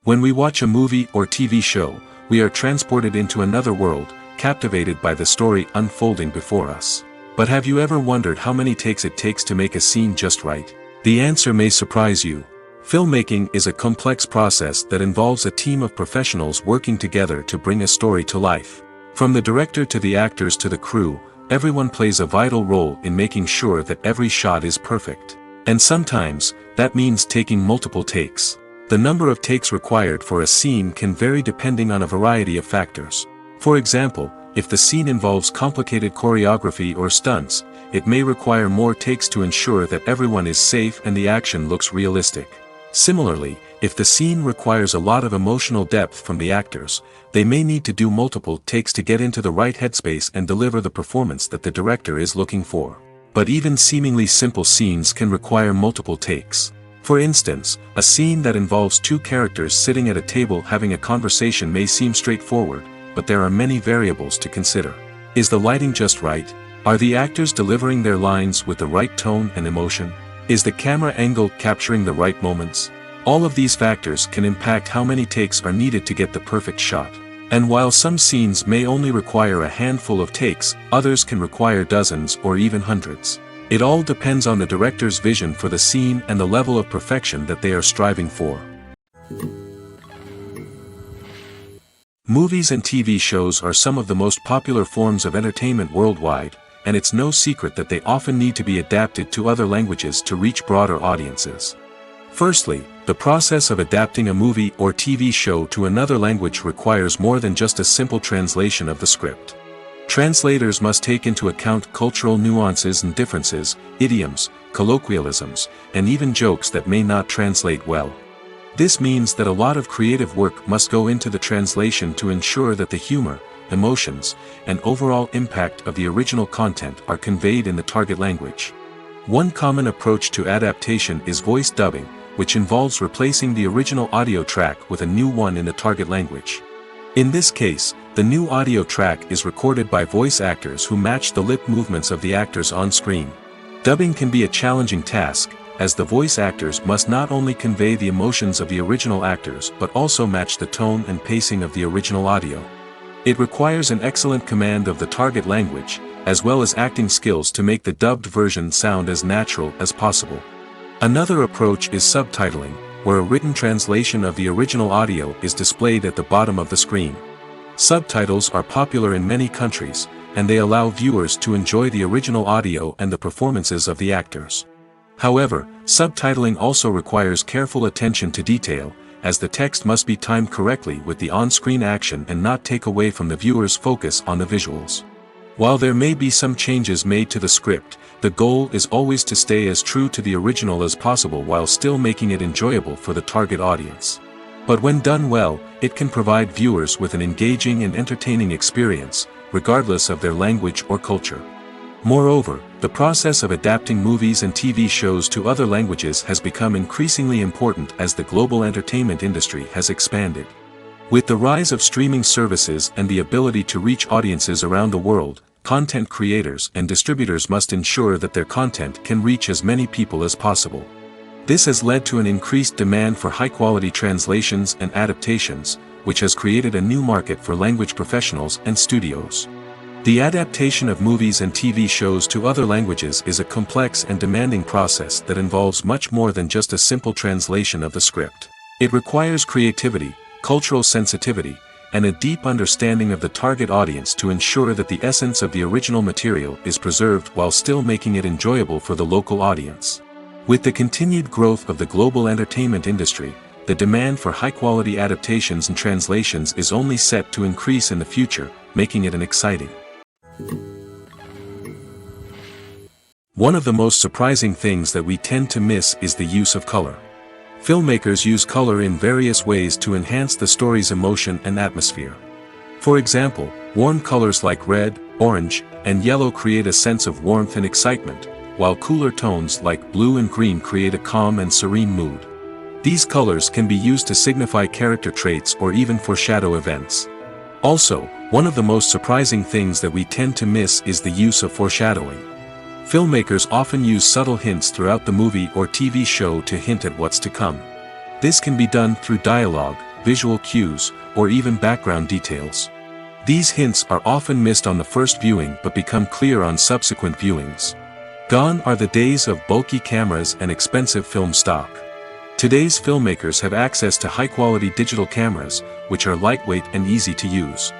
When we watch a movie or TV show, we are transported into another world, captivated by the story unfolding before us. But have you ever wondered how many takes it takes to make a scene just right? The answer may surprise you. Filmmaking is a complex process that involves a team of professionals working together to bring a story to life. From the director to the actors to the crew, everyone plays a vital role in making sure that every shot is perfect. And sometimes, that means taking multiple takes. The number of takes required for a scene can vary depending on a variety of factors. For example, if the scene involves complicated choreography or stunts, it may require more takes to ensure that everyone is safe and the action looks realistic. Similarly, if the scene requires a lot of emotional depth from the actors, they may need to do multiple takes to get into the right headspace and deliver the performance that the director is looking for. But even seemingly simple scenes can require multiple takes. For instance, a scene that involves two characters sitting at a table having a conversation may seem straightforward, but there are many variables to consider. Is the lighting just right? Are the actors delivering their lines with the right tone and emotion? Is the camera angle capturing the right moments? All of these factors can impact how many takes are needed to get the perfect shot. And while some scenes may only require a handful of takes, others can require dozens or even hundreds. It all depends on the director's vision for the scene and the level of perfection that they are striving for. Movies and TV shows are some of the most popular forms of entertainment worldwide, and it's no secret that they often need to be adapted to other languages to reach broader audiences. Firstly, the process of adapting a movie or TV show to another language requires more than just a simple translation of the script. Translators must take into account cultural nuances and differences, idioms, colloquialisms, and even jokes that may not translate well. This means that a lot of creative work must go into the translation to ensure that the humor, emotions, and overall impact of the original content are conveyed in the target language. One common approach to adaptation is voice dubbing, which involves replacing the original audio track with a new one in the target language. In this case, The new audio track is recorded by voice actors who match the lip movements of the actors on screen. Dubbing can be a challenging task, as the voice actors must not only convey the emotions of the original actors but also match the tone and pacing of the original audio. It requires an excellent command of the target language, as well as acting skills to make the dubbed version sound as natural as possible. Another approach is subtitling, where a written translation of the original audio is displayed at the bottom of the screen. Subtitles are popular in many countries, and they allow viewers to enjoy the original audio and the performances of the actors. However, subtitling also requires careful attention to detail, as the text must be timed correctly with the on-screen action and not take away from the viewer's focus on the visuals. While there may be some changes made to the script, the goal is always to stay as true to the original as possible while still making it enjoyable for the target audience. But when done well, it can provide viewers with an engaging and entertaining experience, regardless of their language or culture. Moreover, the process of adapting movies and TV shows to other languages has become increasingly important as the global entertainment industry has expanded. With the rise of streaming services and the ability to reach audiences around the world, content creators and distributors must ensure that their content can reach as many people as possible. This has led to an increased demand for high-quality translations and adaptations, which has created a new market for language professionals and studios. The adaptation of movies and TV shows to other languages is a complex and demanding process that involves much more than just a simple translation of the script. It requires creativity, cultural sensitivity, and a deep understanding of the target audience to ensure that the essence of the original material is preserved while still making it enjoyable for the local audience. With the continued growth of the global entertainment industry, the demand for high-quality adaptations and translations is only set to increase in the future, making it an exciting. One of the most surprising things that we tend to miss is the use of color. Filmmakers use color in various ways to enhance the story's emotion and atmosphere. For example, warm colors like red, orange, and yellow create a sense of warmth and excitement, while cooler tones like blue and green create a calm and serene mood. These colors can be used to signify character traits or even foreshadow events. Also, one of the most surprising things that we tend to miss is the use of foreshadowing. Filmmakers often use subtle hints throughout the movie or TV show to hint at what's to come. This can be done through dialogue, visual cues, or even background details. These hints are often missed on the first viewing but become clear on subsequent viewings. Gone are the days of bulky cameras and expensive film stock. Today's filmmakers have access to high-quality digital cameras, which are lightweight and easy to use.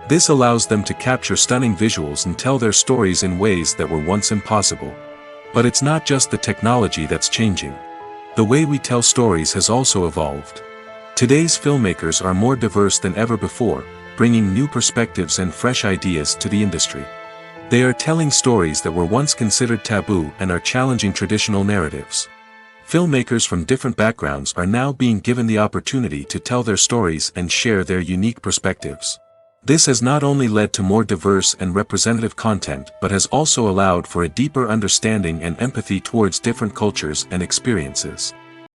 This allows them to capture stunning visuals and tell their stories in ways that were once impossible. But it's not just the technology that's changing. The way we tell stories has also evolved. Today's filmmakers are more diverse than ever before, bringing new perspectives and fresh ideas to the industry. They are telling stories that were once considered taboo and are challenging traditional narratives. Filmmakers from different backgrounds are now being given the opportunity to tell their stories and share their unique perspectives. This has not only led to more diverse and representative content but has also allowed for a deeper understanding and empathy towards different cultures and experiences.